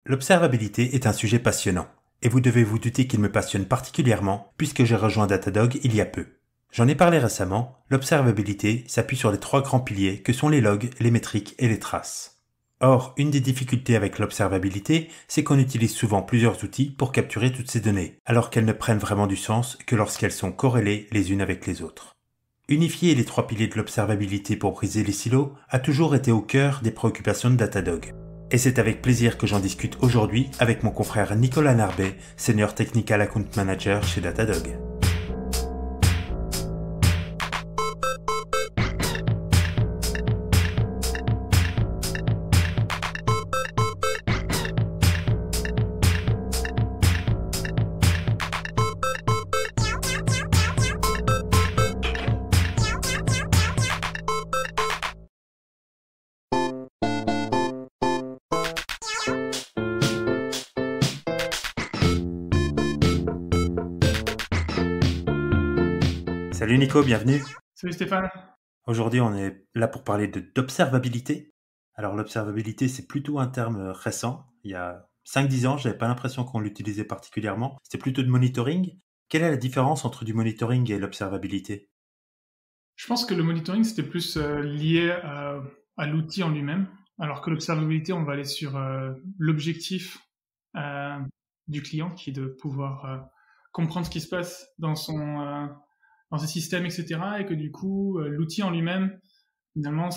L'observabilité est un sujet passionnant, et vous devez vous douter qu'il me passionne particulièrement puisque j'ai rejoint Datadog il y a peu. J'en ai parlé récemment, l'observabilité s'appuie sur les trois grands piliers que sont les logs, les métriques et les traces. Or, une des difficultés avec l'observabilité, c'est qu'on utilise souvent plusieurs outils pour capturer toutes ces données, alors qu'elles ne prennent vraiment du sens que lorsqu'elles sont corrélées les unes avec les autres. Unifier les trois piliers de l'observabilité pour briser les silos a toujours été au cœur des préoccupations de Datadog. Et c'est avec plaisir que j'en discute aujourd'hui avec mon confrère Nicolas Narbet, Senior Technical Account Manager chez Datadog. Salut Nico, bienvenue. Salut Stéphane. Aujourd'hui, on est là pour parler d'observabilité. Alors l'observabilité, c'est plutôt un terme récent. Il y a 5-10 ans, j'avais pas l'impression qu'on l'utilisait particulièrement. C'était plutôt de monitoring. Quelle est la différence entre du monitoring et l'observabilité? Je pense que le monitoring, c'était plus lié à l'outil en lui-même, alors que l'observabilité, on va aller sur l'objectif euh, du client, qui est de pouvoir comprendre ce qui se passe dans ses systèmes, etc. Et que du coup, l'outil en lui-même, finalement,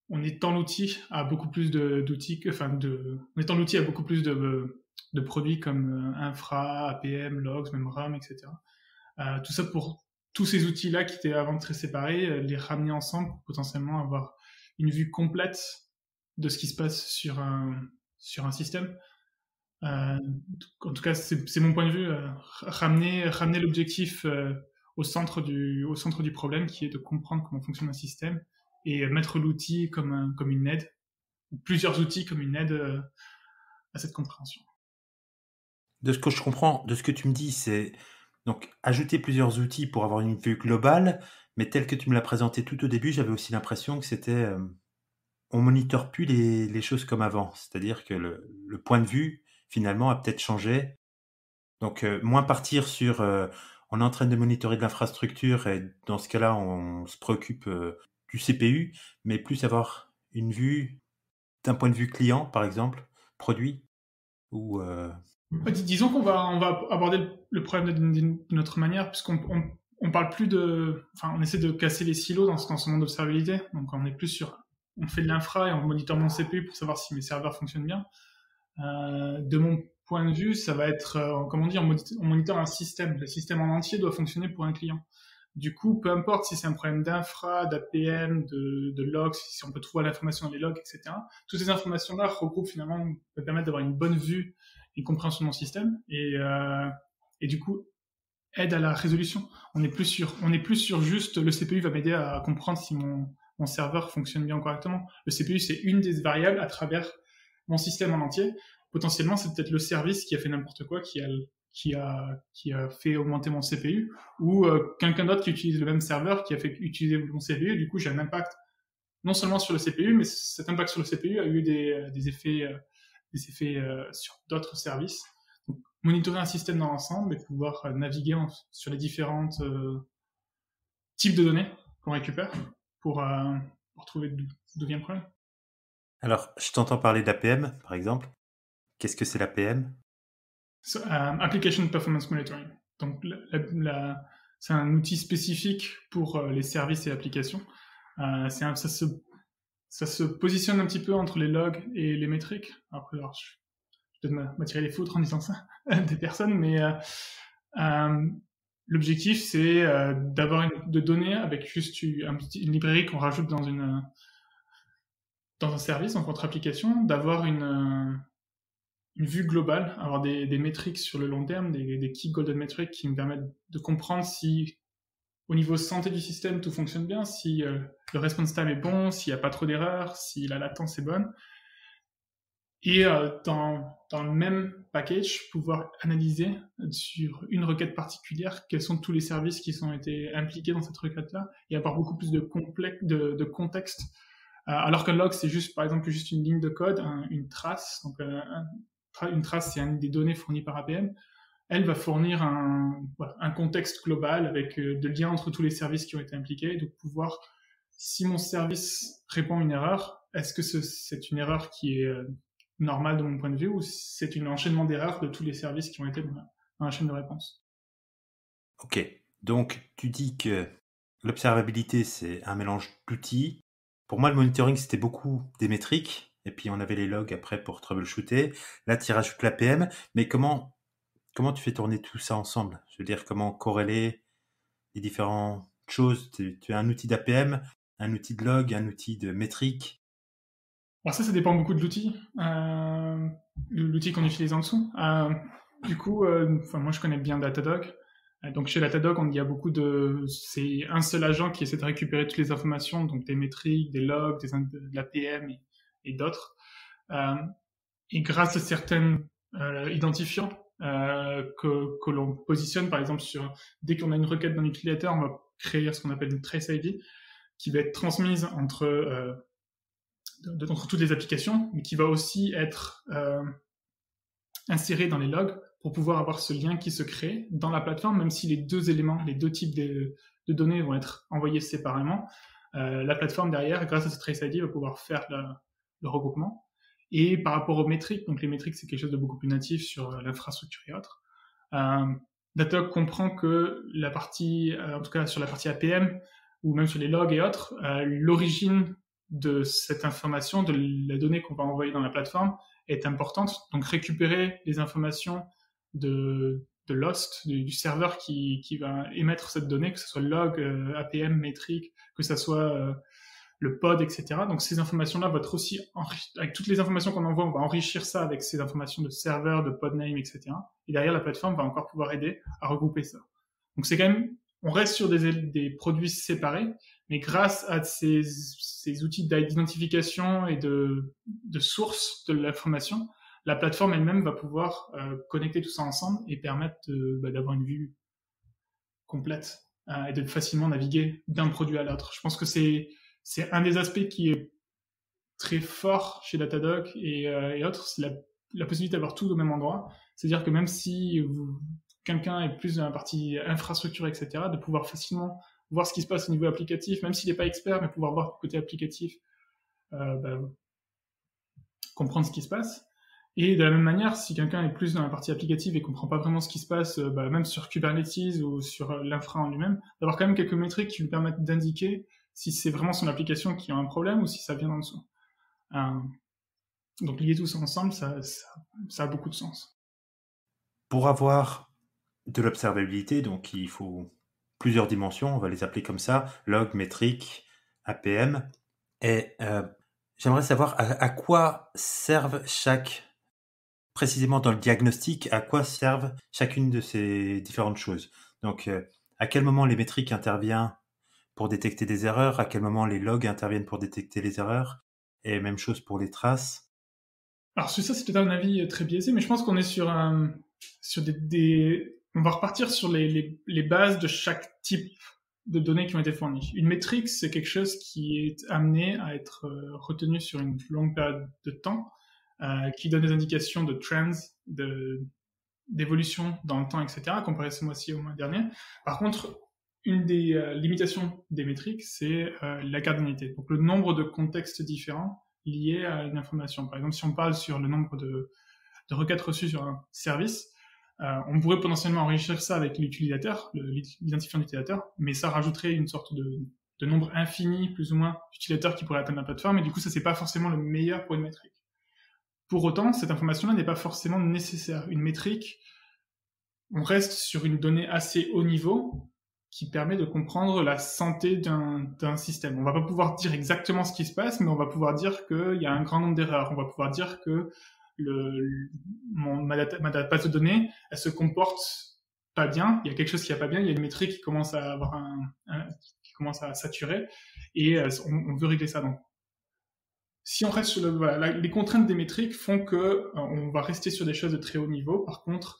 on étend l'outil à beaucoup plus d'outils, on étend l'outil à beaucoup plus de produits comme infra, APM, logs, même RAM, etc. Tout ça pour tous ces outils-là qui étaient avant très séparés, les ramener ensemble pour potentiellement avoir une vue complète de ce qui se passe sur un système. En tout cas, c'est mon point de vue, ramener l'objectif au centre du problème, qui est de comprendre comment fonctionne un système et mettre l'outil comme une aide, ou plusieurs outils comme une aide à cette compréhension. De ce que je comprends, de ce que tu me dis, c'est donc ajouter plusieurs outils pour avoir une vue globale, mais tel que tu me l'as présenté tout au début, j'avais aussi l'impression que c'était on monitore plus les choses comme avant. C'est-à-dire que le point de vue, finalement, a peut-être changé. Donc, moins partir sur on est en train de monitorer de l'infrastructure et dans ce cas-là, on se préoccupe du CPU, mais plus avoir une vue d'un point de vue client, par exemple, produit, ou Disons on va aborder le problème d'une autre manière, puisqu'on on parle plus on essaie de casser les silos dans ce monde d'observabilité. Donc, on est plus on fait de l'infra et on monitore mon CPU pour savoir si mes serveurs fonctionnent bien. De mon point de vue, ça va être, comme on dit, on monitore un système. Le système en entier doit fonctionner pour un client. Du coup, peu importe si c'est un problème d'infra, d'APM, de logs, si on peut trouver l'information dans les logs, etc. Toutes ces informations-là regroupent finalement, me permettent d'avoir une bonne vue, une compréhension de mon système, et du coup, aide à la résolution. On n'est plus sur juste le CPU va m'aider à comprendre si mon serveur fonctionne bien ou correctement. Le CPU, c'est une des variables à travers mon système en entier. Potentiellement, c'est peut-être le service qui a fait n'importe quoi, qui a fait augmenter mon CPU, ou quelqu'un d'autre qui utilise le même serveur qui a fait utiliser mon CPU, et du coup j'ai un impact non seulement sur le CPU, mais cet impact sur le CPU a eu des effets sur d'autres services. Donc, monitorer un système dans l'ensemble et pouvoir naviguer sur les différentes types de données qu'on récupère pour, euh, pour trouver d'où vient le problème. alors, je t'entends parler d'APM, par exemple. Qu'est-ce que c'est l'APM? Application Performance Monitoring. Donc, c'est un outil spécifique pour les services et applications. Ça se positionne un petit peu entre les logs et les métriques. Après, alors, je vais peut-être m'attirer les foudres en disant ça des personnes, mais l'objectif, c'est de données avec juste une librairie qu'on rajoute dans un service, dans votre application, d'avoir une vue globale, avoir des métriques sur le long terme, des key golden metrics qui me permettent de comprendre si, au niveau santé du système, tout fonctionne bien, si le response time est bon, s'il n'y a pas trop d'erreurs, si la latence est bonne. Et dans le même package, pouvoir analyser sur une requête particulière quels sont tous les services qui ont été impliqués dans cette requête-là et avoir beaucoup plus de contexte Alors qu'un log, c'est juste, par exemple, juste une ligne de code, une trace. Donc, une trace, c'est une des données fournies par APM. Elle va fournir un contexte global avec de liens entre tous les services qui ont été impliqués. Donc, pouvoir, si mon service répond à une erreur, est-ce que c'est une erreur qui est normale de mon point de vue ou c'est un enchaînement d'erreurs de tous les services qui ont été dans la chaîne de réponse? Ok, donc tu dis que l'observabilité, c'est un mélange d'outils. Pour moi, le monitoring, c'était beaucoup des métriques, et puis on avait les logs après pour troubleshooter. Là, tu rajoutes l'APM, mais comment tu fais tourner tout ça ensemble? Je veux dire, comment corréler les différentes choses? Tu as un outil d'APM, un outil de log, un outil de métrique. Alors ça dépend beaucoup de l'outil, l'outil qu'on utilise en dessous. Du coup, moi je connais bien Datadog. Donc chez Datadog, il y a c'est un seul agent qui essaie de récupérer toutes les informations, donc des métriques, des logs, de l'APM et d'autres. Et grâce à certains identifiants que l'on positionne, par exemple, dès qu'on a une requête d'un utilisateur, on va créer ce qu'on appelle une trace ID qui va être transmise entre toutes les applications, mais qui va aussi être inséré dans les logs pour pouvoir avoir ce lien qui se crée dans la plateforme, même si les deux types de données vont être envoyés séparément. La plateforme derrière, grâce à ce Trace ID, va pouvoir faire le regroupement. Et par rapport aux métriques, donc les métriques, c'est quelque chose de beaucoup plus natif sur l'infrastructure et autres. Datadog comprend que en tout cas sur la partie APM, ou même sur les logs et autres, l'origine de cette information, de la donnée qu'on va envoyer dans la plateforme, est importante. Donc récupérer les informations de l'host, du serveur qui va émettre cette donnée, que ce soit log, APM, métrique, que ce soit le pod, etc. Donc ces informations-là vont être aussi avec toutes les informations qu'on envoie, on va enrichir ça avec ces informations de serveur, de pod name, etc. Et derrière, la plateforme va encore pouvoir aider à regrouper ça. Donc c'est quand même, on reste sur des produits séparés, mais grâce à ces outils d'identification et de source de l'information, la plateforme elle-même va pouvoir connecter tout ça ensemble et permettre d'avoir une vue complète et de facilement naviguer d'un produit à l'autre. Je pense que c'est un des aspects qui est très fort chez Datadog et autres, c'est la possibilité d'avoir tout au même endroit. C'est-à-dire que même si quelqu'un est plus dans la partie infrastructure, etc., de pouvoir facilement voir ce qui se passe au niveau applicatif, même s'il n'est pas expert, mais pouvoir voir le côté applicatif, comprendre ce qui se passe. Et de la même manière, si quelqu'un est plus dans la partie applicative et comprend pas vraiment ce qui se passe, même sur Kubernetes ou sur l'infra en lui-même, d'avoir quand même quelques métriques qui lui permettent d'indiquer si c'est vraiment son application qui a un problème ou si ça vient d'en dessous. Donc lier tout ça ensemble, ça a beaucoup de sens. Pour avoir de l'observabilité, donc il faut plusieurs dimensions, on va les appeler comme ça, log, métrique, APM. Et j'aimerais savoir à quoi servent précisément dans le diagnostic, à quoi servent chacune de ces différentes choses. Donc à quel moment les métriques interviennent pour détecter des erreurs, à quel moment les logs interviennent pour détecter les erreurs, et même chose pour les traces. Alors sur ça, c'est peut-être un avis très biaisé, mais je pense qu'on est sur on va repartir sur les bases de chaque type de données qui ont été fournies. Une métrique, c'est quelque chose qui est amené à être retenu sur une longue période de temps, qui donne des indications de trends, d'évolution dans le temps, etc., comparé ce mois-ci au mois dernier. Par contre, une des limitations des métriques, c'est la cardinalité. Donc le nombre de contextes différents liés à une information. Par exemple, si on parle sur le nombre de requêtes reçues sur un service, on pourrait potentiellement enrichir ça avec l'utilisateur, l'identifiant d'utilisateur, mais ça rajouterait une sorte de nombre infini, plus ou moins, d'utilisateurs qui pourraient atteindre la plateforme, et du coup, ça, c'est pas forcément le meilleur pour une métrique. Pour autant, cette information-là n'est pas forcément nécessaire. Une métrique, on reste sur une donnée assez haut niveau qui permet de comprendre la santé d'un système. On va pas pouvoir dire exactement ce qui se passe, mais on va pouvoir dire qu'il y a un grand nombre d'erreurs. On va pouvoir dire que ma base de données, elle se comporte pas bien. Il y a quelque chose qui va pas bien. Il y a une métrique qui commence à avoir qui commence à saturer, et on veut régler ça. Donc, si on reste sur les contraintes des métriques font que on va rester sur des choses de très haut niveau. Par contre,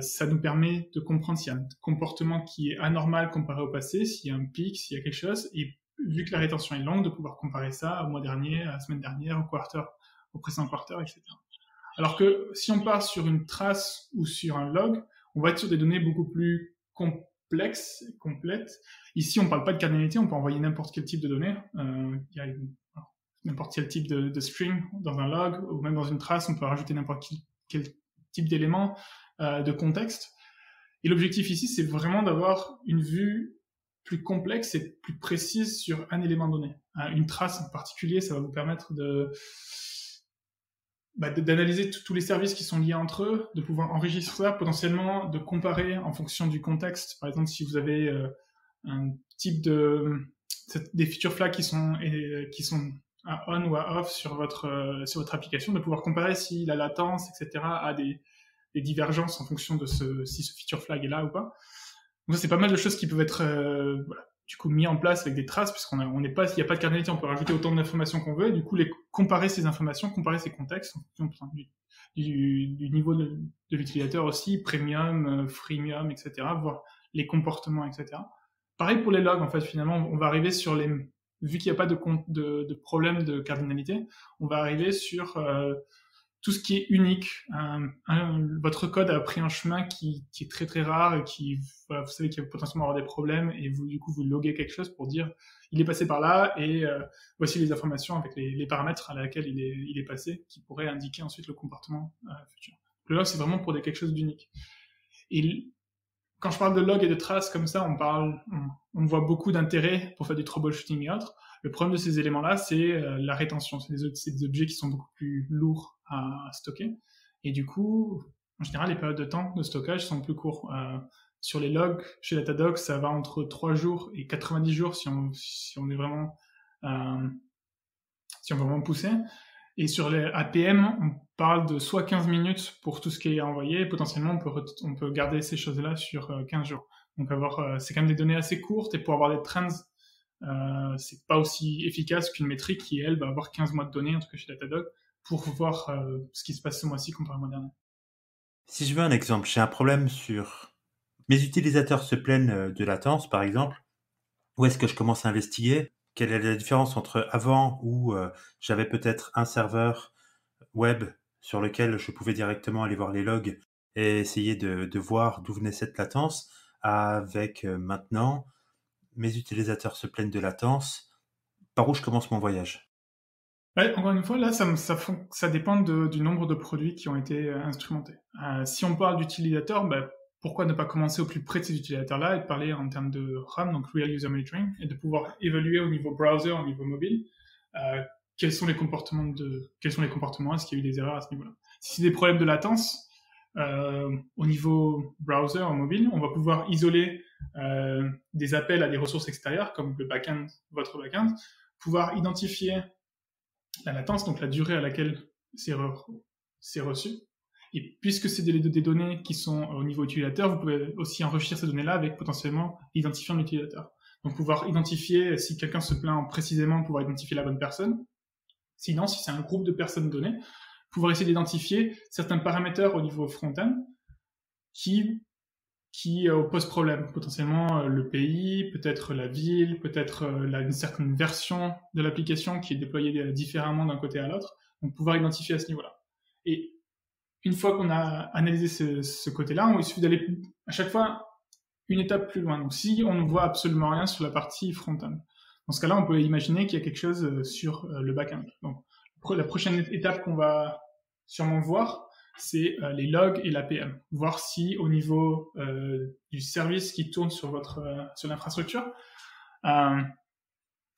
ça nous permet de comprendre s'il y a un comportement qui est anormal comparé au passé, s'il y a un pic, s'il y a quelque chose, et vu que la rétention est longue, de pouvoir comparer ça au mois dernier, à la semaine dernière, au précédent quarter, etc. Alors que si on part sur une trace ou sur un log, on va être sur des données beaucoup plus complexes, complètes. Ici, on ne parle pas de cardinalité, on peut envoyer n'importe quel type de données. Il y a n'importe quel type de string dans un log, ou même dans une trace, on peut rajouter n'importe quel type d'élément, de contexte. Et l'objectif ici, c'est vraiment d'avoir une vue plus complexe et plus précise sur un élément donné. Une trace en particulier, ça va vous permettre d'analyser tous les services qui sont liés entre eux, de pouvoir enrichir ça, potentiellement de comparer en fonction du contexte. Par exemple, si vous avez un type des feature flags qui sont à on ou à off sur votre application, de pouvoir comparer si la latence, etc., a des divergences en fonction de si ce feature flag est là ou pas. Donc ça, c'est pas mal de choses qui peuvent être du coup mis en place avec des traces, puisqu'il n'y a pas de cardinalité, on peut rajouter autant d'informations qu'on veut, et du coup comparer ces informations, comparer ces contextes en fonction du niveau de l'utilisateur aussi, premium, freemium, etc., voir les comportements, etc. Pareil pour les logs, en fait, finalement, on va arriver sur vu qu'il n'y a pas de problème de cardinalité, on va arriver sur tout ce qui est unique. Votre code a pris un chemin qui est très très rare et vous savez qu'il va potentiellement avoir des problèmes, et vous loguez quelque chose pour dire il est passé par là et voici les informations avec les paramètres à laquelle il est passé, qui pourraient indiquer ensuite le comportement futur. Le log, c'est vraiment pour quelque chose d'unique. Et quand je parle de log et de traces comme ça, on voit beaucoup d'intérêt pour faire du troubleshooting et autres. Le problème de ces éléments-là, c'est la rétention. C'est des objets qui sont beaucoup plus lourds à stocker. Et du coup, en général, les périodes de temps de stockage sont plus courtes. Sur les logs, chez Datadog, ça va entre 3 jours et 90 jours si on est vraiment poussé. Et sur les APM, on parle de soit 15 minutes pour tout ce qui est envoyé, et potentiellement on peut garder ces choses-là sur 15 jours. Donc c'est quand même des données assez courtes, et pour avoir des trends, c'est pas aussi efficace qu'une métrique qui, elle, va avoir 15 mois de données, en tout cas chez Datadog, pour voir ce qui se passe ce mois-ci comparé au mois dernier. Si je veux un exemple, j'ai un problème sur... Mes utilisateurs se plaignent de latence, par exemple. Où est-ce que je commence à investiguer? Quelle est la différence entre avant où j'avais peut-être un serveur web sur lequel je pouvais directement aller voir les logs et essayer de voir d'où venait cette latence, avec maintenant, mes utilisateurs se plaignent de latence. Par où je commence mon voyage? Ouais, encore une fois, là, ça dépend du nombre de produits qui ont été instrumentés. Si on parle d'utilisateurs, pourquoi ne pas commencer au plus près de ces utilisateurs-là et de parler en termes de RAM, donc Real User Monitoring, et de pouvoir évaluer au niveau browser, au niveau mobile, quels sont les comportements, est-ce qu'il y a eu des erreurs à ce niveau-là. Si c'est des problèmes de latence, au niveau browser, en mobile, on va pouvoir isoler des appels à des ressources extérieures, comme le backend, votre backend, pouvoir identifier la latence, donc la durée à laquelle c'est reçu. Et puisque c'est des données qui sont au niveau utilisateur, vous pouvez aussi enrichir ces données-là avec potentiellement l'identifiant de l'utilisateur. Donc pouvoir identifier, si quelqu'un se plaint précisément, pouvoir identifier la bonne personne. Sinon, si c'est un groupe de personnes données, pouvoir essayer d'identifier certains paramètres au niveau front-end qui posent problème. Potentiellement le pays, peut-être la ville, peut-être une certaine version de l'application qui est déployée différemment d'un côté à l'autre. Donc pouvoir identifier à ce niveau-là. Et une fois qu'on a analysé ce côté-là, il suffit d'aller à chaque fois une étape plus loin. Donc si on ne voit absolument rien sur la partie front-end, dans ce cas-là, on peut imaginer qu'il y a quelque chose sur le back-end. Donc la prochaine étape qu'on va sûrement voir, c'est les logs et l'APM. Voir si au niveau du service qui tourne sur l'infrastructure,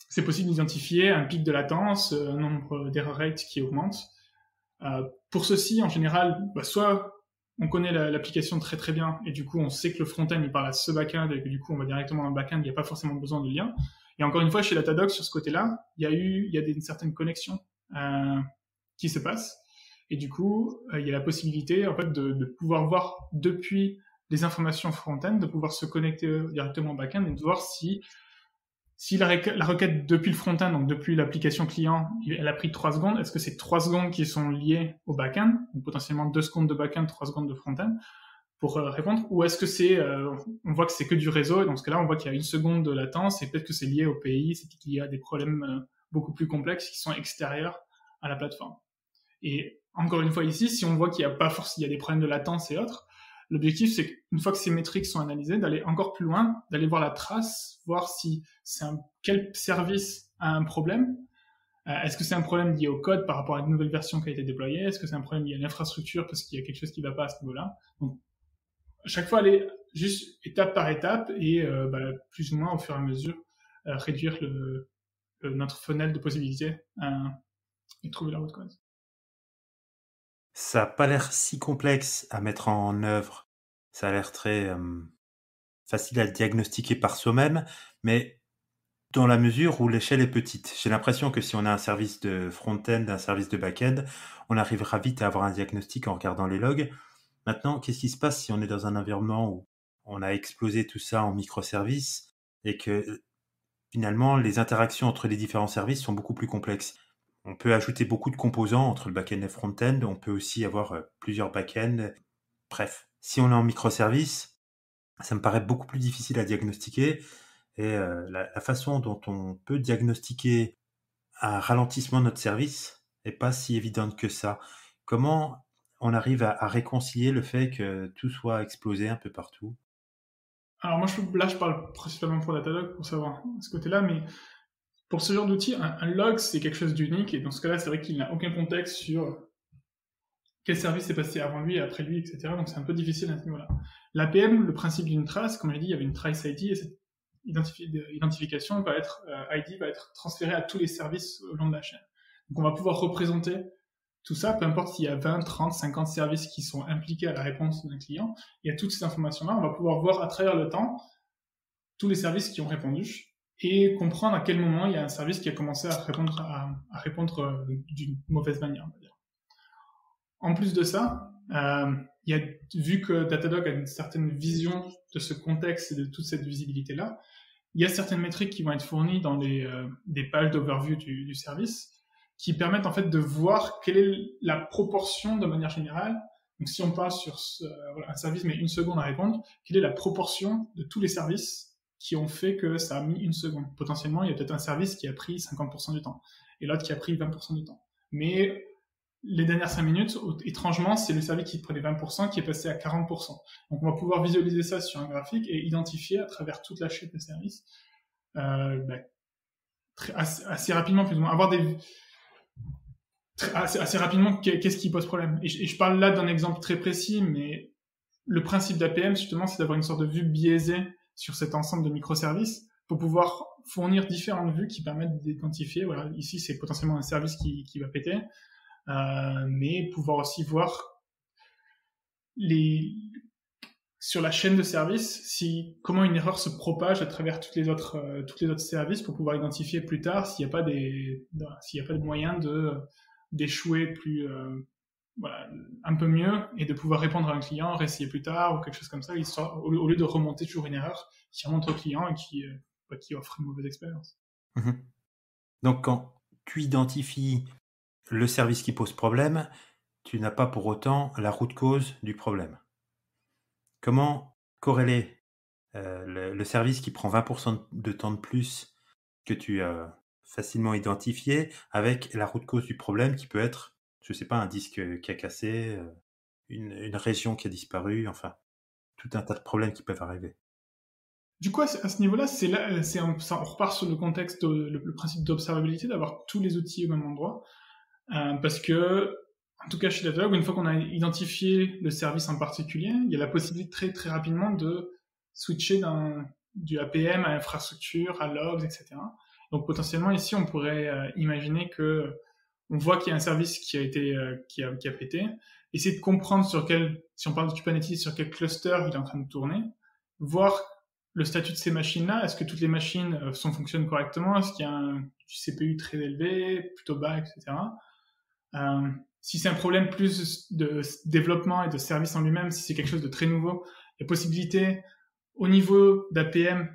c'est possible d'identifier un pic de latence, un nombre d'error rates qui augmente. Pour ceci, en général, soit on connaît l'application très très bien et du coup on sait que le front-end il parle à ce back-end et que du coup on va directement dans le back-end, il n'y a pas forcément besoin de lien. Et encore une fois, chez Datadog, sur ce côté-là, il y a une certaine connexion qui se passe. Et du coup, il y a la possibilité en fait de pouvoir voir depuis les informations front-end, de pouvoir se connecter directement au back-end et de voir si la requête depuis le front-end, donc depuis l'application client, elle a pris 3 secondes, est-ce que c'est 3 secondes qui sont liées au back-end, donc potentiellement 2 secondes de back-end, 3 secondes de front-end, pour répondre, ou est-ce que on voit que c'est que du réseau, et dans ce cas-là, on voit qu'il y a 1 seconde de latence, et peut-être que c'est lié au pays, c'est peut-être qu'il y a des problèmes beaucoup plus complexes qui sont extérieurs à la plateforme. Et encore une fois ici, si on voit qu'il n'y a pas forcément, il y a des problèmes de latence et autres, l'objectif, c'est qu'une fois que ces métriques sont analysées, d'aller encore plus loin, d'aller voir la trace, voir si quel service a un problème. Est-ce que c'est un problème lié au code par rapport à une nouvelle version qui a été déployée? Est-ce que c'est un problème lié à l'infrastructure parce qu'il y a quelque chose qui ne va pas à ce niveau-là? Donc, à chaque fois, aller juste étape par étape et plus ou moins, au fur et à mesure, réduire notre fenêtre de possibilités et trouver la route cause. Ça n'a pas l'air si complexe à mettre en œuvre. Ça a l'air très facile à le diagnostiquer par soi-même, mais dans la mesure où l'échelle est petite. J'ai l'impression que si on a un service de front-end, un service de back-end, on arrivera vite à avoir un diagnostic en regardant les logs. Maintenant, qu'est-ce qui se passe si on est dans un environnement où on a explosé tout ça en microservices et que finalement les interactions entre les différents services sont beaucoup plus complexes? On peut ajouter beaucoup de composants entre le back-end et le front-end, on peut aussi avoir plusieurs back-end. Bref, si on est en microservices, ça me paraît beaucoup plus difficile à diagnostiquer. Et la façon dont on peut diagnostiquer un ralentissement de notre service n'est pas si évidente que ça. Comment on arrive à réconcilier le fait que tout soit explosé un peu partout? Alors moi, je parle principalement pour Datadog, pour savoir ce côté-là, mais pour ce genre d'outil, un log, c'est quelque chose d'unique, et dans ce cas-là, c'est vrai qu'il n'a aucun contexte sur quel service est passé avant lui et après lui, etc. Donc c'est un peu difficile à ce niveau-là. L'APM, le principe d'une trace, comme j'ai dit, il y avait une trace ID, et cette identification va être, ID va être transférée à tous les services au long de la chaîne. Donc on va pouvoir représenter tout ça, peu importe s'il y a 20, 30, 50 services qui sont impliqués à la réponse d'un client, et à toutes ces informations-là, on va pouvoir voir à travers le temps tous les services qui ont répondu, et comprendre à quel moment il y a un service qui a commencé à répondre d'une mauvaise manière, on va dire. En plus de ça, vu que Datadog a une certaine vision de ce contexte et de toute cette visibilité-là, il y a certaines métriques qui vont être fournies dans des pages d'overview du service qui permettent en fait de voir quelle est la proportion de manière générale. Donc si on parle sur un service met 1 seconde à répondre, quelle est la proportion de tous les services qui ont fait que ça a mis 1 seconde? Potentiellement, il y a peut-être un service qui a pris 50% du temps et l'autre qui a pris 20% du temps. Mais les dernières 5 minutes, étrangement, c'est le service qui prenait 20% qui est passé à 40%. Donc on va pouvoir visualiser ça sur un graphique et identifier à travers toute la chaîne de services assez rapidement, plus ou moins, avoir assez rapidement qu'est-ce qui pose problème. Et je parle là d'un exemple très précis, mais le principe d'APM, justement, c'est d'avoir une sorte de vue biaisée sur cet ensemble de microservices pour pouvoir fournir différentes vues qui permettent d'identifier, voilà, ici c'est potentiellement un service qui va péter, mais pouvoir aussi voir sur la chaîne de services comment une erreur se propage à travers tous les autres services pour pouvoir identifier plus tard s'il n'y a pas de moyen d'échouer un peu mieux et de pouvoir répondre à un client, réessayer plus tard ou quelque chose comme ça, au lieu de remonter toujours une erreur qui remonte au client et qui offre une mauvaise expérience. Mmh. Donc quand tu identifies le service qui pose problème, tu n'as pas pour autant la root cause du problème. Comment corréler le service qui prend 20% de temps de plus que tu as facilement identifié avec la root cause du problème qui peut être, je sais pas, un disque qui a cassé, une région qui a disparu, enfin, tout un tas de problèmes qui peuvent arriver. Du coup, à ce niveau-là, on repart sur le contexte, le principe d'observabilité, d'avoir tous les outils au même endroit. Parce que, en tout cas chez Datadog, une fois qu'on a identifié le service en particulier, il y a la possibilité très très rapidement de switcher du APM à infrastructure, à logs, etc. Donc potentiellement ici, on pourrait imaginer que on voit qu'il y a un service qui a pété, essayer de comprendre si on parle de Kubernetes, sur quel cluster il est en train de tourner, voir le statut de ces machines-là, est-ce que toutes les machines fonctionnent correctement, est-ce qu'il y a un CPU très élevé, plutôt bas, etc. Si c'est un problème plus de développement et de service en lui-même, si c'est quelque chose de très nouveau, il y a possibilité au niveau d'APM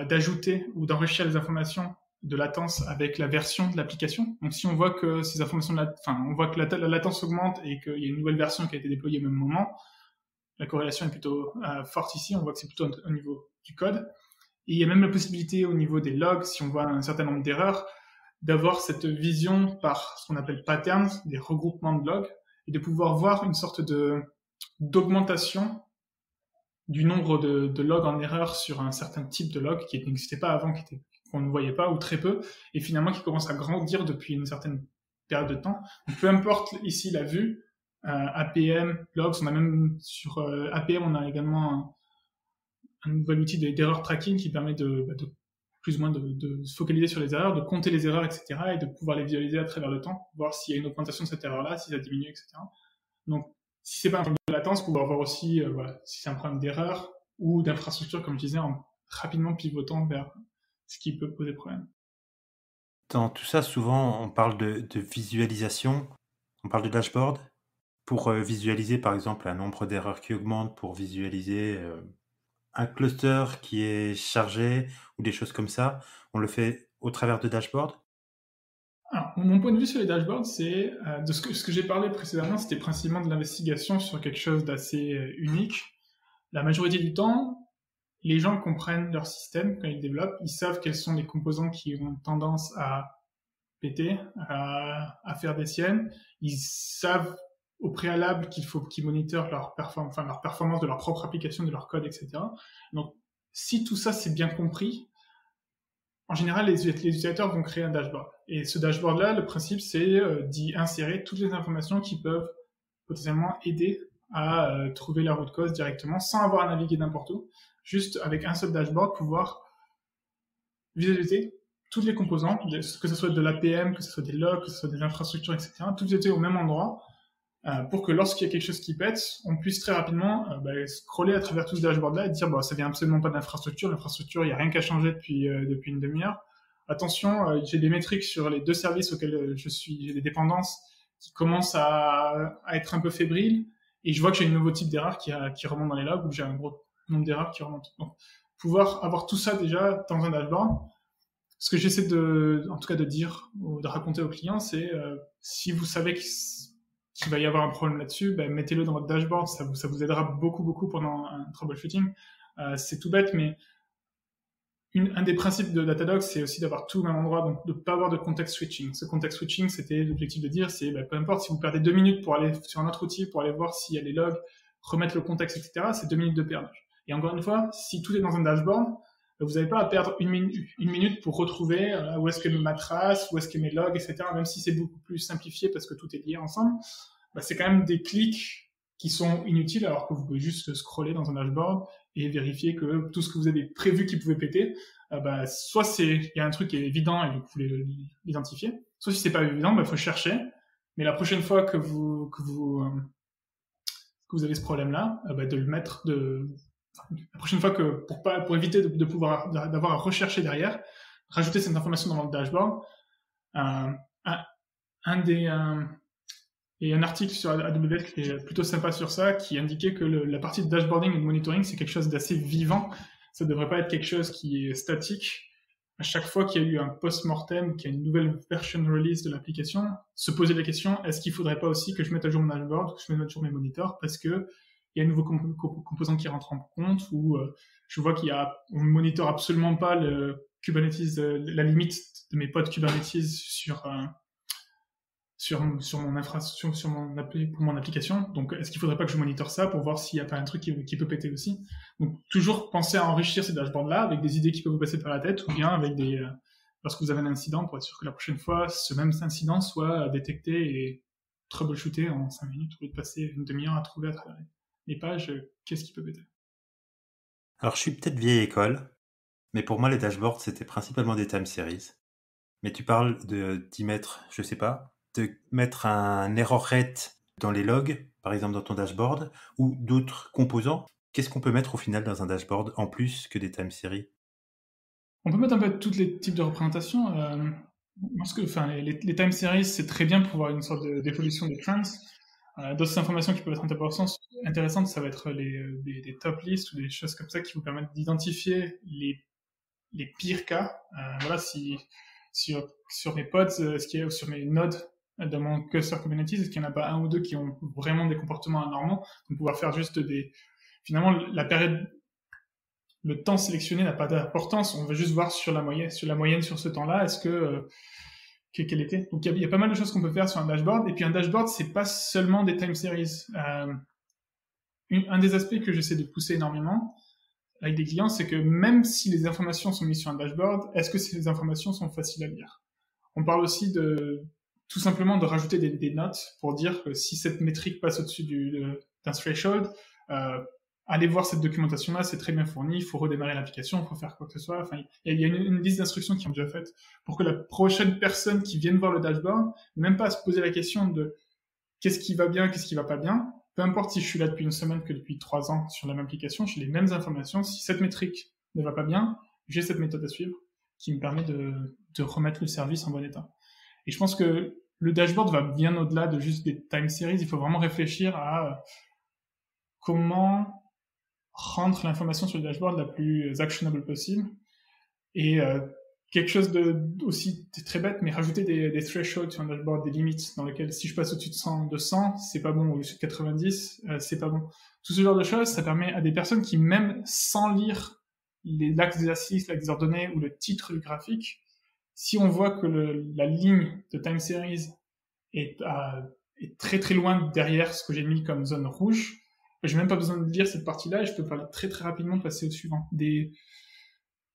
d'ajouter ou d'enrichir les informations de latence avec la version de l'application. Donc si on voit que ces informations, on voit que la latence augmente et qu'il y a une nouvelle version qui a été déployée au même moment, la corrélation est plutôt forte ici. On voit que c'est plutôt au niveau du code. Et il y a même la possibilité au niveau des logs, si on voit un certain nombre d'erreurs, d'avoir cette vision par ce qu'on appelle patterns, des regroupements de logs, et de pouvoir voir une sorte d'augmentation du nombre de logs en erreur sur un certain type de log qui n'existait pas avant, qu'on ne voyait pas ou très peu, et finalement qui commence à grandir depuis une certaine période de temps. Donc, peu importe ici la vue, APM, logs, on a même sur APM, on a également un nouvel outil d'error tracking qui permet de plus ou moins de se focaliser sur les erreurs, de compter les erreurs, etc., et de pouvoir les visualiser à travers le temps, voir s'il y a une augmentation de cette erreur-là, si ça diminue, etc. Donc, si c'est pas un problème de latence, pouvoir voir aussi si c'est un problème d'erreur ou d'infrastructure, comme je disais, en rapidement pivotant vers ce qui peut poser problème. Dans tout ça, souvent, on parle de visualisation, on parle de dashboard pour visualiser, par exemple, un nombre d'erreurs qui augmente, pour visualiser un cluster qui est chargé ou des choses comme ça. On le fait au travers de dashboard. Alors, mon point de vue sur les dashboards, c'est de ce que j'ai parlé précédemment, c'était principalement de l'investigation sur quelque chose d'assez unique. La majorité du temps, les gens comprennent leur système quand ils développent, ils savent quels sont les composants qui ont tendance à péter, à faire des siennes, ils savent au préalable qu'il faut qu'ils monitorent leur performance de leur propre application, de leur code, etc. Donc, si tout ça c'est bien compris, en général, les utilisateurs vont créer un dashboard. Et ce dashboard-là, le principe, c'est d'y insérer toutes les informations qui peuvent potentiellement aider à trouver la root cause directement, sans avoir à naviguer n'importe où. Juste avec un seul dashboard, pouvoir visualiser toutes les composants, que ce soit de l'APM, que ce soit des logs, que ce soit des infrastructures, etc., toutes visualiser au même endroit, pour que lorsqu'il y a quelque chose qui pète, on puisse très rapidement scroller à travers tout ce dashboard-là et dire ça vient absolument pas de l'infrastructure, il n'y a rien qu'à changer depuis une demi-heure. Attention, j'ai des métriques sur les 2 services auxquels j'ai des dépendances qui commencent à être un peu fébriles, et je vois que j'ai un nouveau type d'erreur qui remonte dans les logs, ou que j'ai un gros nombre d'erreurs qui remontent. Donc, pouvoir avoir tout ça déjà dans un dashboard. Ce que j'essaie en tout cas de dire ou de raconter aux clients, c'est si vous savez qu'il va y avoir un problème là-dessus, mettez-le dans votre dashboard, ça vous aidera beaucoup pendant un troubleshooting. C'est tout bête, mais un des principes de Datadog, c'est aussi d'avoir tout au même endroit, donc de ne pas avoir de context switching. Ce context switching, c'était l'objectif de dire, c'est peu importe si vous perdez 2 minutes pour aller sur un autre outil, pour aller voir s'il y a les logs, remettre le contexte, etc., c'est 2 minutes de perdu. Et encore une fois, si tout est dans un dashboard, vous n'avez pas à perdre une minute pour retrouver où est-ce que ma trace, où est-ce que mes logs, etc., même si c'est beaucoup plus simplifié parce que tout est lié ensemble, c'est quand même des clics qui sont inutiles, alors que vous pouvez juste scroller dans un dashboard et vérifier que tout ce que vous avez prévu qui pouvait péter, soit il y a un truc qui est évident et vous pouvez l'identifier, soit si c'est pas évident, il faut chercher. Mais la prochaine fois que vous avez ce problème-là, de le mettre la prochaine fois pour éviter d'avoir à rechercher derrière, rajouter cette information dans votre dashboard. Il y a un article sur AWS qui est plutôt sympa sur ça, qui indiquait que la partie de dashboarding et de monitoring, c'est quelque chose d'assez vivant. Ça ne devrait pas être quelque chose qui est statique. À chaque fois qu'il y a eu un post-mortem, qu'il y a une nouvelle version release de l'application, se poser la question, est-ce qu'il ne faudrait pas aussi que je mette à jour mon dashboard, que je mette à jour mes monitors, parce que il y a un nouveau composant qui rentre en compte, ou je vois on ne monitore absolument pas le Kubernetes, la limite de mes pods Kubernetes sur mon infrastructure, pour mon application. Donc, est-ce qu'il ne faudrait pas que je monitore ça pour voir s'il n'y a pas un truc qui peut péter aussi? Donc, toujours penser à enrichir ces dashboards-là avec des idées qui peuvent vous passer par la tête, ou bien avec lorsque vous avez un incident, pour être sûr que la prochaine fois, ce même incident soit détecté et troubleshooté en 5 minutes, au lieu de passer une demi-heure à trouver à travers les pages qu'est-ce qui peut péter. Alors, je suis peut-être vieille école, mais pour moi, les dashboards, c'était principalement des time series. Mais tu parles d'y mettre, je sais pas, de mettre un error rate dans les logs, par exemple dans ton dashboard, ou d'autres composants. Qu'est-ce qu'on peut mettre au final dans un dashboard en plus que des time series? On peut mettre un peu tous les types de représentations. Les time series, c'est très bien pour avoir une sorte d'évolution des trends. D'autres informations qui peuvent être intéressantes, ça va être des top lists ou des choses comme ça qui vous permettent d'identifier les pires cas. Voilà, si sur mes pods, sur mes nodes, dans mon cluster Kubernetes, est-ce qu'il n'y en a pas un ou deux qui ont vraiment des comportements anormaux, donc pouvoir faire juste finalement, la période, le temps sélectionné n'a pas d'importance, on veut juste voir sur la moyenne sur ce temps-là, est-ce que quel était. Donc il y a pas mal de choses qu'on peut faire sur un dashboard, et puis un dashboard, c'est pas seulement des time series. Un des aspects que j'essaie de pousser énormément avec des clients, c'est que même si les informations sont mises sur un dashboard, est-ce que ces informations sont faciles à lire? On parle aussi tout simplement de rajouter des notes pour dire que si cette métrique passe au-dessus d'un threshold, allez voir cette documentation-là, c'est très bien fourni, il faut redémarrer l'application, il faut faire quoi que ce soit. Enfin, il y a une liste d'instructions qui ont déjà faites pour que la prochaine personne qui vienne voir le dashboard, même pas à se poser la question de qu'est-ce qui va bien, qu'est-ce qui va pas bien, peu importe si je suis là depuis une semaine que depuis 3 ans sur la même application, j'ai les mêmes informations. Si cette métrique ne va pas bien, j'ai cette méthode à suivre qui me permet de remettre le service en bon état. Et je pense que le dashboard va bien au-delà de juste des time series. Il faut vraiment réfléchir à comment rendre l'information sur le dashboard la plus actionable possible. Et quelque chose aussi très bête, mais rajouter des thresholds sur un dashboard, des limites dans lesquelles si je passe au-dessus de 100, c'est pas bon, au-dessus de 90, c'est pas bon. Tout ce genre de choses, ça permet à des personnes qui, même sans lire l'axe d'exercice, l'axe des ordonnées ou le titre du graphique, si on voit que la ligne de time series est très très loin derrière ce que j'ai mis comme zone rouge, j'ai même pas besoin de lire cette partie-là et je peux parler très très rapidement passer au suivant. Je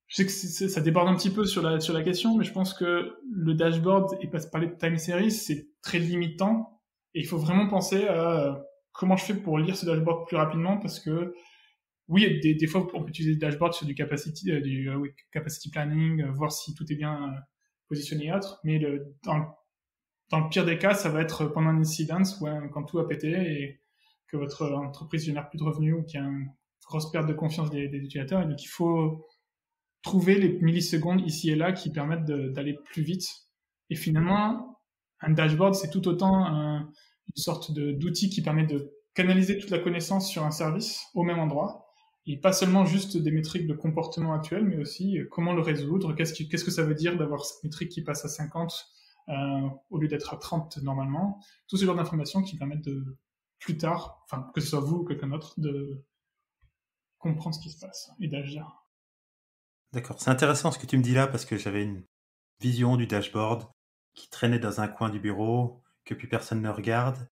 sais que ça déborde un petit peu sur la question, mais je pense que le dashboard et pas parler de time series, c'est très limitant et il faut vraiment penser à comment je fais pour lire ce dashboard plus rapidement parce que oui, des fois on peut utiliser le dashboard sur du capacity planning, voir si tout est bien positionné et autres, mais dans le pire des cas, ça va être pendant un incident quand tout a pété et que votre entreprise génère plus de revenus ou qu'il y a une grosse perte de confiance des utilisateurs. Et donc, il faut trouver les millisecondes ici et là qui permettent d'aller plus vite. Et finalement, un dashboard, c'est tout autant une sorte d'outil qui permet de canaliser toute la connaissance sur un service au même endroit. Et pas seulement juste des métriques de comportement actuel, mais aussi comment le résoudre, qu'est-ce que ça veut dire d'avoir cette métrique qui passe à 50 au lieu d'être à 30 normalement. Tout ce genre d'informations qui permettent de, plus tard, enfin, que ce soit vous ou quelqu'un d'autre, de comprendre ce qui se passe et d'agir. D'accord, c'est intéressant ce que tu me dis là parce que j'avais une vision du dashboard qui traînait dans un coin du bureau, que plus personne ne regarde.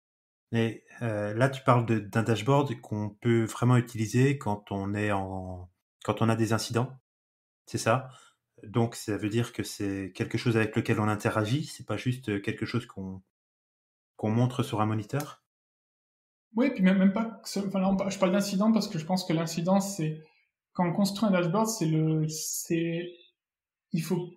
Mais là, tu parles d'un dashboard qu'on peut vraiment utiliser quand on a des incidents, c'est ça? Donc, ça veut dire que c'est quelque chose avec lequel on interagit, c'est pas juste quelque chose qu'on montre sur un moniteur? Oui, puis même pas. Enfin, là, je parle d'incident parce que je pense que l'incident, c'est quand on construit un dashboard, il faut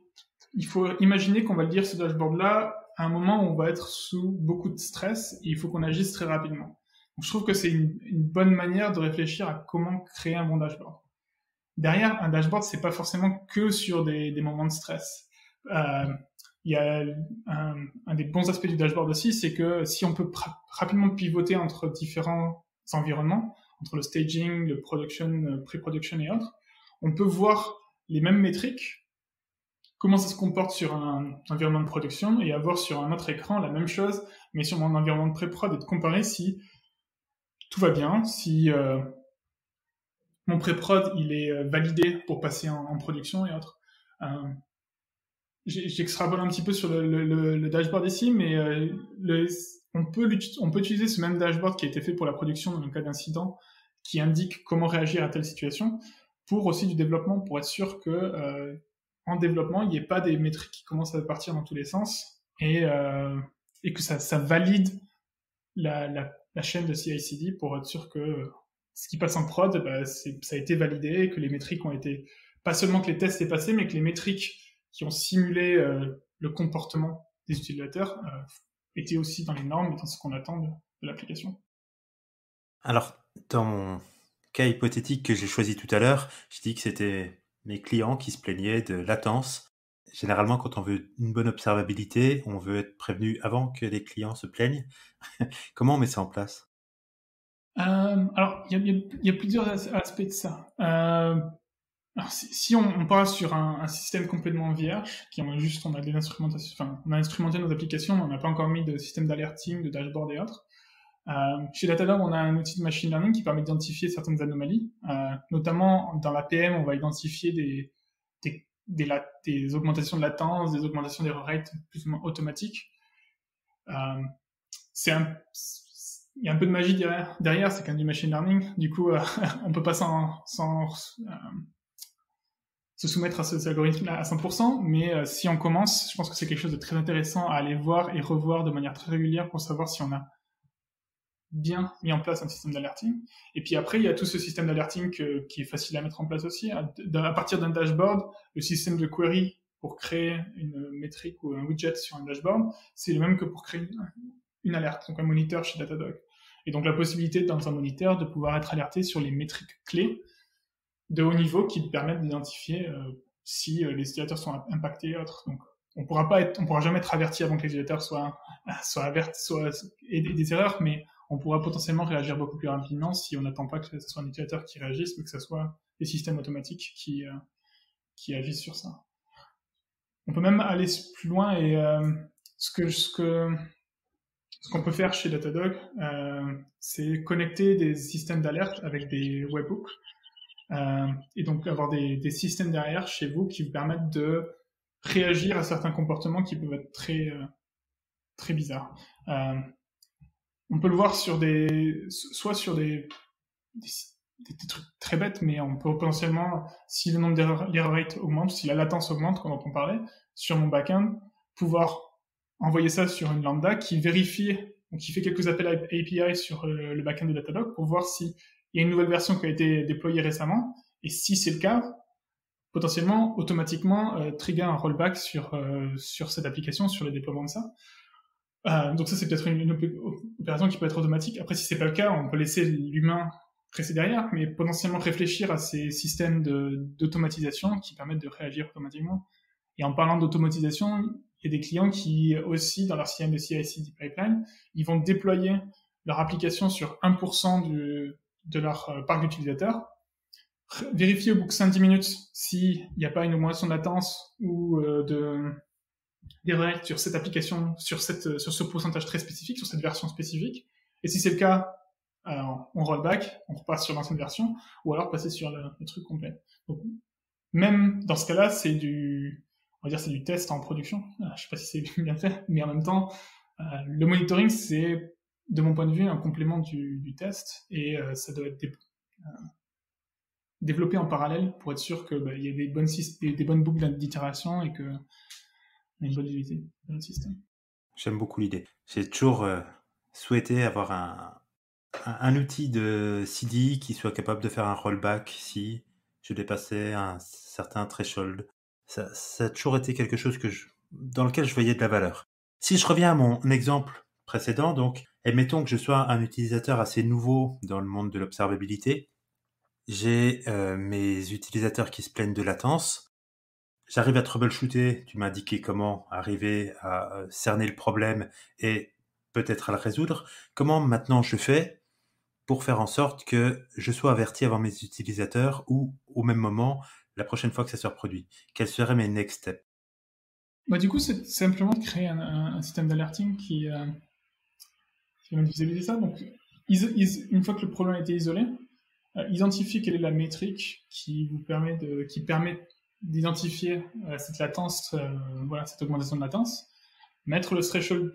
imaginer qu'on va lire ce dashboard-là à un moment où on va être sous beaucoup de stress et il faut qu'on agisse très rapidement. Donc, je trouve que c'est une bonne manière de réfléchir à comment créer un bon dashboard. Derrière, un dashboard, c'est pas forcément que sur des moments de stress. Il y a un des bons aspects du dashboard aussi, c'est que si on peut rapidement pivoter entre différents environnements, entre le staging, le production, pré-production et autres, on peut voir les mêmes métriques, comment ça se comporte sur un environnement de production et avoir sur un autre écran la même chose, mais sur mon environnement de pré-prod et de comparer si tout va bien, si mon pré-prod il est validé pour passer en production et autres. J'extrapole un petit peu sur le dashboard ici, mais on peut utiliser ce même dashboard qui a été fait pour la production dans le cas d'incident, qui indique comment réagir à telle situation, pour aussi du développement, pour être sûr que en développement, il n'y ait pas des métriques qui commencent à partir dans tous les sens et que ça valide la chaîne de CI/CD pour être sûr que ce qui passe en prod, ça a été validé et que les métriques ont été, pas seulement que les tests aient passé, mais que les métriques qui ont simulé le comportement des utilisateurs étaient aussi dans les normes et dans ce qu'on attend de l'application. Alors, dans mon cas hypothétique que j'ai choisi tout à l'heure, je dis que c'était mes clients qui se plaignaient de latence. Généralement, quand on veut une bonne observabilité, on veut être prévenu avant que les clients se plaignent. Comment on met ça en place? Alors, il y a plusieurs aspects de ça. Alors, si on part sur un système complètement vierge, on a des instrumentations, enfin, on a instrumenté nos applications, on n'a pas encore mis de système d'alerting, de dashboard et autres. Chez Datadog, on a un outil de machine learning qui permet d'identifier certaines anomalies. Notamment, dans la PM, on va identifier des augmentations de latence, des augmentations d'error rate plus ou moins automatiques. Il y a un peu de magie derrière, c'est quand même du machine learning. Du coup, on peut pas se soumettre à ces algorithmes-là à 100%, mais si on commence, je pense que c'est quelque chose de très intéressant à aller voir et revoir de manière très régulière pour savoir si on a bien mis en place un système d'alerting. Et puis après, il y a tout ce système d'alerting qui est facile à mettre en place aussi. À partir d'un dashboard, le système de query pour créer une métrique ou un widget sur un dashboard, c'est le même que pour créer une alerte, donc un moniteur chez Datadog. Et donc la possibilité dans un moniteur de pouvoir être alerté sur les métriques clés de haut niveau qui permettent d'identifier si les utilisateurs sont impactés et autres. Donc on pourra jamais être averti avant que les utilisateurs soient avertis, et des erreurs, mais on pourra potentiellement réagir beaucoup plus rapidement si on n'attend pas que ce soit un utilisateur qui réagisse, mais que ce soit des systèmes automatiques qui agissent sur ça. On peut même aller plus loin et ce qu'on peut faire chez Datadog, c'est connecter des systèmes d'alerte avec des webhooks. Et donc avoir des systèmes derrière chez vous qui vous permettent de réagir à certains comportements qui peuvent être très bizarres. On peut le voir sur soit sur des trucs très bêtes, mais on peut potentiellement, si le nombre d'error rate augmente, si la latence augmente, comme on parlait, sur mon backend, pouvoir envoyer ça sur une lambda qui vérifie, donc qui fait quelques appels API sur le backend de Datadog pour voir s'il y a une nouvelle version qui a été déployée récemment, et si c'est le cas, potentiellement, automatiquement, trigger un rollback sur cette application, sur le déploiement de ça. Donc ça, c'est peut-être une opération qui peut être automatique. Après, si c'est pas le cas, on peut laisser l'humain rester derrière, mais potentiellement réfléchir à ces systèmes d'automatisation qui permettent de réagir automatiquement. Et en parlant d'automatisation, il y a des clients qui aussi, dans leur système de CI/CD pipeline, ils vont déployer leur application sur 1% de leur parc d'utilisateurs, vérifier au bout de 5-10 minutes s'il n'y a pas une augmentation de latence ou des règles sur cette application, sur ce pourcentage très spécifique, sur cette version spécifique. Et si c'est le cas, alors on roll back, on repasse sur l'ancienne version, ou alors passer sur le truc complet. Donc, même dans ce cas-là, c'est du test en production. Je sais pas si c'est bien fait, mais en même temps, le monitoring, c'est, de mon point de vue, un complément du test, et ça doit être développé en parallèle pour être sûr qu'il y a des bonnes boucles d'itération et que on a une bonne visibilité de notre système. J'aime beaucoup l'idée. J'ai toujours souhaité avoir un outil de CDI qui soit capable de faire un rollback si je dépassais un certain threshold. Ça a toujours été quelque chose dans lequel je voyais de la valeur. Si je reviens à mon exemple précédent, donc, admettons que je sois un utilisateur assez nouveau dans le monde de l'observabilité. J'ai mes utilisateurs qui se plaignent de latence. J'arrive à troubleshooter, tu m'as indiqué comment arriver à cerner le problème et peut-être à le résoudre. Comment maintenant je fais pour faire en sorte que je sois averti avant mes utilisateurs ou au même moment la prochaine fois que ça se reproduit? Quels seraient mes next steps? Du coup, c'est simplement de créer un système d'alerting qui va visualiser ça. Donc, une fois que le problème a été isolé, identifier quelle est la métrique qui permet d'identifier cette latence, cette augmentation de latence, mettre le threshold,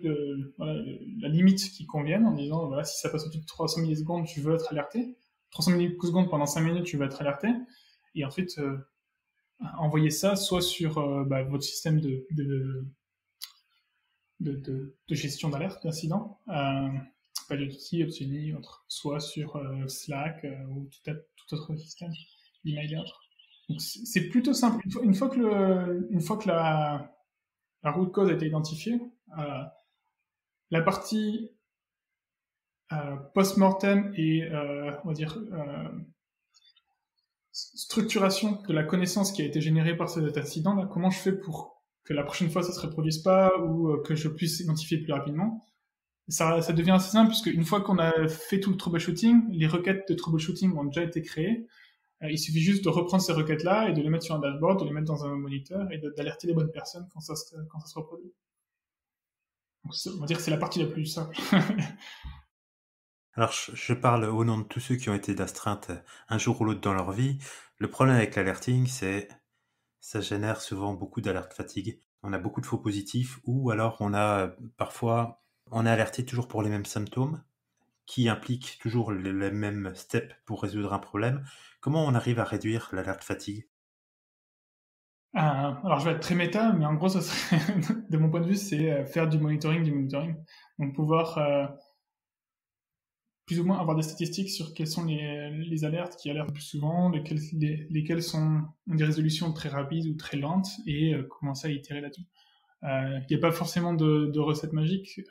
la limite qui convienne en disant si ça passe au-dessus de 300 millisecondes, je veux être alerté. 300 millisecondes pendant 5 minutes, je veux être alerté. Et ensuite, envoyer ça soit sur votre système de gestion d'alerte, d'incident, Pagerduty, Obsidian, soit sur Slack ou tout autre système, email et autres. Donc c'est plutôt simple. Une fois que la root cause a été identifiée, la partie post-mortem et on va dire structuration de la connaissance qui a été générée par cet incident, là, comment je fais pour que la prochaine fois ça se reproduise pas ou que je puisse identifier plus rapidement. Ça devient assez simple puisque une fois qu'on a fait tout le troubleshooting, les requêtes de troubleshooting ont déjà été créées. Il suffit juste de reprendre ces requêtes-là et de les mettre sur un dashboard, de les mettre dans un moniteur et d'alerter les bonnes personnes quand ça se reproduit. Donc, on va dire que c'est la partie la plus simple. Alors, je parle au nom de tous ceux qui ont été d'astreinte un jour ou l'autre dans leur vie. Le problème avec l'alerting, c'est ça génère souvent beaucoup d'alerte fatigue. On a beaucoup de faux positifs ou alors parfois on est alerté toujours pour les mêmes symptômes qui impliquent toujours les mêmes steps pour résoudre un problème. Comment on arrive à réduire l'alerte fatigue? Alors je vais être très méta, mais en gros, ça serait, de mon point de vue, c'est faire du monitoring. Donc pouvoir plus ou moins avoir des statistiques sur quelles sont les alertes qui alertent le plus souvent, lesquelles ont des résolutions très rapides ou très lentes, et commencer à itérer là-dessus. Il n'y a pas forcément de recette magique.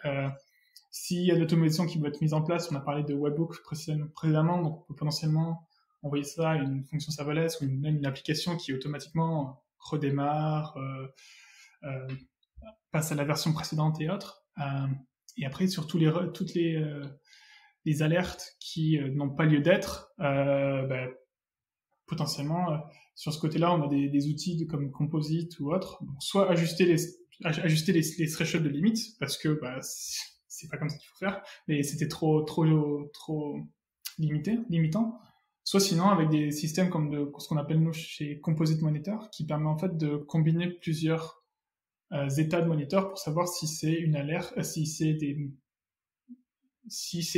S'il y a de l'automatisation qui va être mise en place, on a parlé de Webhook précédemment, donc on peut potentiellement envoyer ça à une fonction serverless ou même une application qui automatiquement redémarre, passe à la version précédente et autres. Et après, sur toutes les alertes qui n'ont pas lieu d'être, potentiellement, sur ce côté-là, on a des outils comme Composite ou autres. Donc, soit ajuster les thresholds de limite, parce que c'est pas comme ça qu'il faut faire, mais c'était trop limitant. Soit sinon avec des systèmes comme ce qu'on appelle nous chez Composite Monitor, qui permet en fait de combiner plusieurs états de moniteur pour savoir si c'est une alerte, si c'est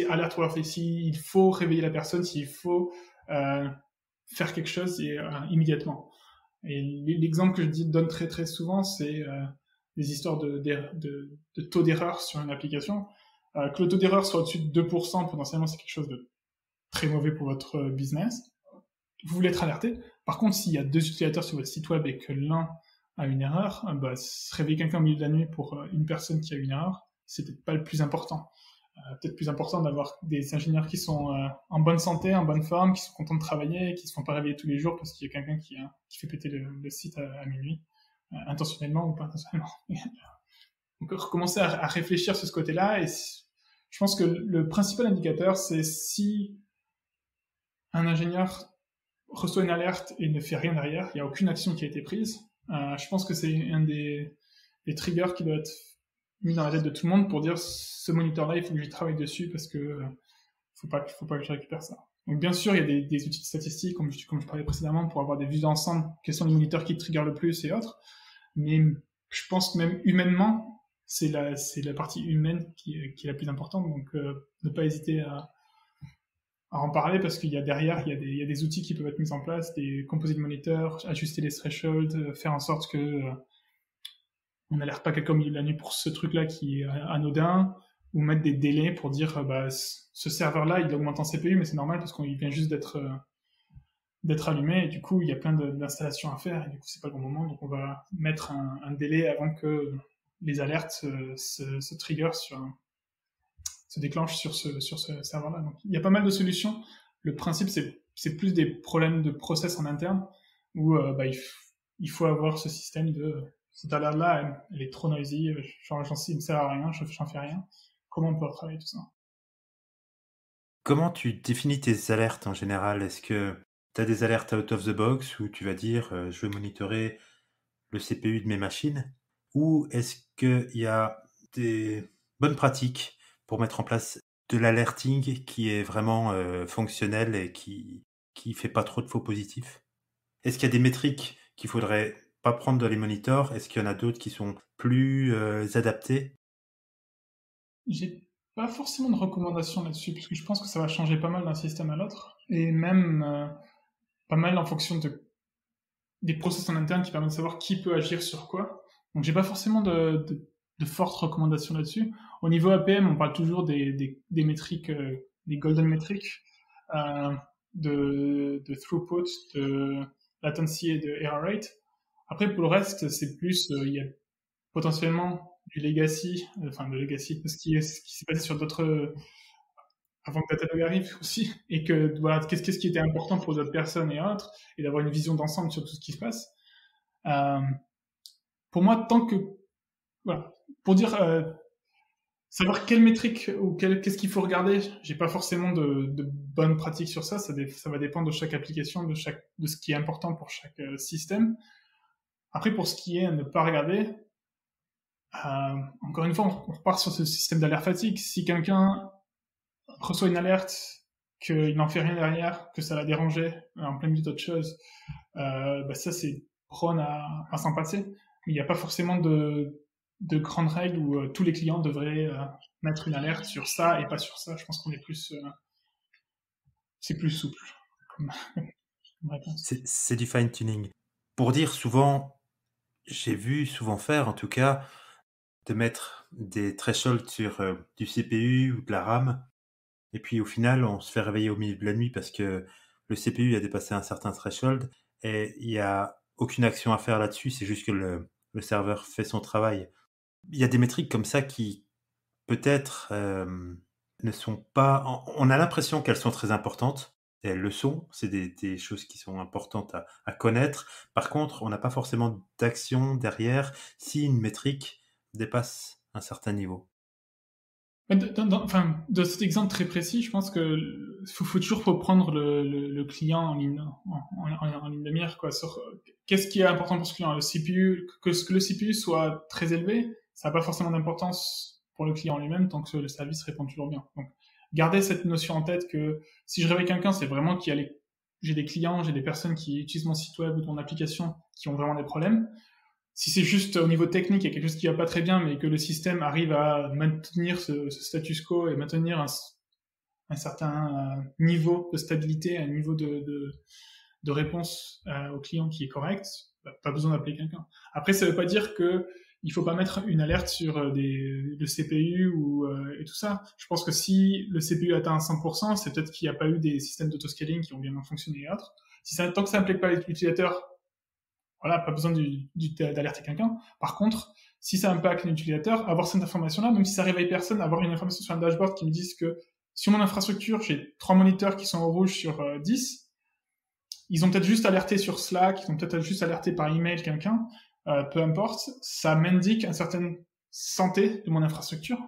alerte ou alerte, s'il faut réveiller la personne, s'il faut faire quelque chose immédiatement. Et l'exemple que je donne très très souvent, c'est des histoires de taux d'erreur sur une application. Que le taux d'erreur soit au-dessus de 2%, potentiellement c'est quelque chose de très mauvais pour votre business. Vous voulez être alerté. Par contre, s'il y a 2 utilisateurs sur votre site web et que l'un a une erreur, réveiller quelqu'un au milieu de la nuit pour une personne qui a une erreur, c'est peut-être pas le plus important. Peut-être plus important d'avoir des ingénieurs qui sont en bonne santé, en bonne forme, qui sont contents de travailler, qui se font pas réveiller tous les jours parce qu'il y a quelqu'un qui fait péter le site à minuit, intentionnellement ou pas intentionnellement. Donc recommencer à réfléchir sur ce côté-là, et je pense que le principal indicateur, c'est si un ingénieur reçoit une alerte et ne fait rien derrière, il n'y a aucune action qui a été prise. Je pense que c'est un des triggers qui doit être mis dans la tête de tout le monde pour dire ce moniteur-là, il faut que j'y travaille dessus parce que faut pas que je récupère ça. Donc bien sûr, il y a des outils de statistiques, comme je parlais précédemment, pour avoir des vues d'ensemble, quels sont les moniteurs qui triggerent le plus et autres. Mais je pense que même humainement, c'est la partie humaine qui est la plus importante. Donc ne pas hésiter à en parler parce qu'il y a derrière, il y a des outils qui peuvent être mis en place, des composite monitors, ajuster les thresholds, faire en sorte que on n'alerte pas quelqu'un au milieu de la nuit pour ce truc-là qui est anodin, ou mettre des délais pour dire ce serveur-là il augmente en CPU, mais c'est normal parce qu'il vient juste d'être allumé, et du coup il y a plein d'installations à faire, et du coup c'est pas le bon moment, donc on va mettre un délai avant que les alertes se trigger se déclenchent sur ce serveur-là. Donc il y a pas mal de solutions. Le principe c'est plus des problèmes de process en interne où il faut avoir ce système de cette alerte-là, elle est trop noisy, il me sert à rien, j'en fais rien. Comment on peut travailler tout ça? Comment tu définis tes alertes en général? Est-ce que tu as des alertes out of the box où tu vas dire je vais monitorer le CPU de mes machines? Ou est-ce qu'il y a des bonnes pratiques pour mettre en place de l'alerting qui est vraiment fonctionnel et qui fait pas trop de faux positifs? Est-ce qu'il y a des métriques qu'il faudrait pas prendre dans les monitors? Est-ce qu'il y en a d'autres qui sont plus adaptées? J'ai pas forcément de recommandations là-dessus, parce que je pense que ça va changer pas mal d'un système à l'autre, et même pas mal en fonction des process en interne qui permettent de savoir qui peut agir sur quoi. Donc j'ai pas forcément de fortes recommandations là-dessus. Au niveau APM, on parle toujours des métriques, des golden metrics, de throughput, de latency et de error rate. Après, pour le reste, c'est plus, il y a potentiellement du legacy, de legacy, ce qui s'est passé sur d'autres, avant que Datadog arrive aussi, et que voilà, qu'est-ce qui était important pour d'autres personnes et autres, et d'avoir une vision d'ensemble sur tout ce qui se passe. Pour moi, tant que, voilà, pour dire, savoir quelle métrique ou qu'est-ce qu'il faut regarder, j'ai pas forcément de bonnes pratiques sur ça. Ça va dépendre de chaque application, de ce qui est important pour chaque système. Après, pour ce qui est à ne pas regarder, encore une fois, on repart sur ce système d'alerte fatigue. Si quelqu'un reçoit une alerte, qu'il n'en fait rien derrière, que ça l'a dérangé en plein milieu d'autre chose, ça c'est prône à s'en passer. Mais il n'y a pas forcément de grandes règles où tous les clients devraient mettre une alerte sur ça et pas sur ça. Je pense qu'on est plus, c'est plus souple comme, comme réponse. C'est du fine-tuning. Pour dire souvent, j'ai vu souvent faire en tout cas, de mettre des thresholds sur du CPU ou de la RAM, et puis au final on se fait réveiller au milieu de la nuit parce que le CPU a dépassé un certain threshold, et il n'y a aucune action à faire là-dessus, c'est juste que le serveur fait son travail. Il y a des métriques comme ça qui peut-être ne sont pas... On a l'impression qu'elles sont très importantes, et elles le sont, c'est des choses qui sont importantes à connaître. Par contre, on n'a pas forcément d'action derrière si une métrique dépasse un certain niveau. De cet exemple très précis, je pense que faut toujours prendre le client en ligne, en ligne de mire, quoi, sur qu'est-ce qui est important pour ce client. Le CPU, que le CPU soit très élevé, ça n'a pas forcément d'importance pour le client lui-même tant que le service répond toujours bien. Donc, gardez cette notion en tête que si je réveille quelqu'un, c'est vraiment j'ai des clients, j'ai des personnes qui utilisent mon site web ou mon application qui ont vraiment des problèmes. Si c'est juste au niveau technique, il y a quelque chose qui va pas très bien, mais que le système arrive à maintenir ce status quo et maintenir un certain niveau de stabilité, un niveau de réponse au client qui est correct, pas besoin d'appeler quelqu'un. Après, ça veut pas dire que il faut pas mettre une alerte sur le CPU et tout ça. Je pense que si le CPU atteint 100%, c'est peut-être qu'il n'y a pas eu des systèmes d'autoscaling qui ont bien fonctionné et autres. Tant que ça n'implique pas l'utilisateur, voilà, pas besoin d'alerter quelqu'un. Par contre, si ça impacte l'utilisateur, avoir cette information-là, même si ça réveille personne, avoir une information sur un dashboard qui me dise que sur mon infrastructure, j'ai 3 moniteurs qui sont au rouge sur 10, ils ont peut-être juste alerté sur Slack, ils ont peut-être juste alerté par email quelqu'un, peu importe, ça m'indique une certaine santé de mon infrastructure,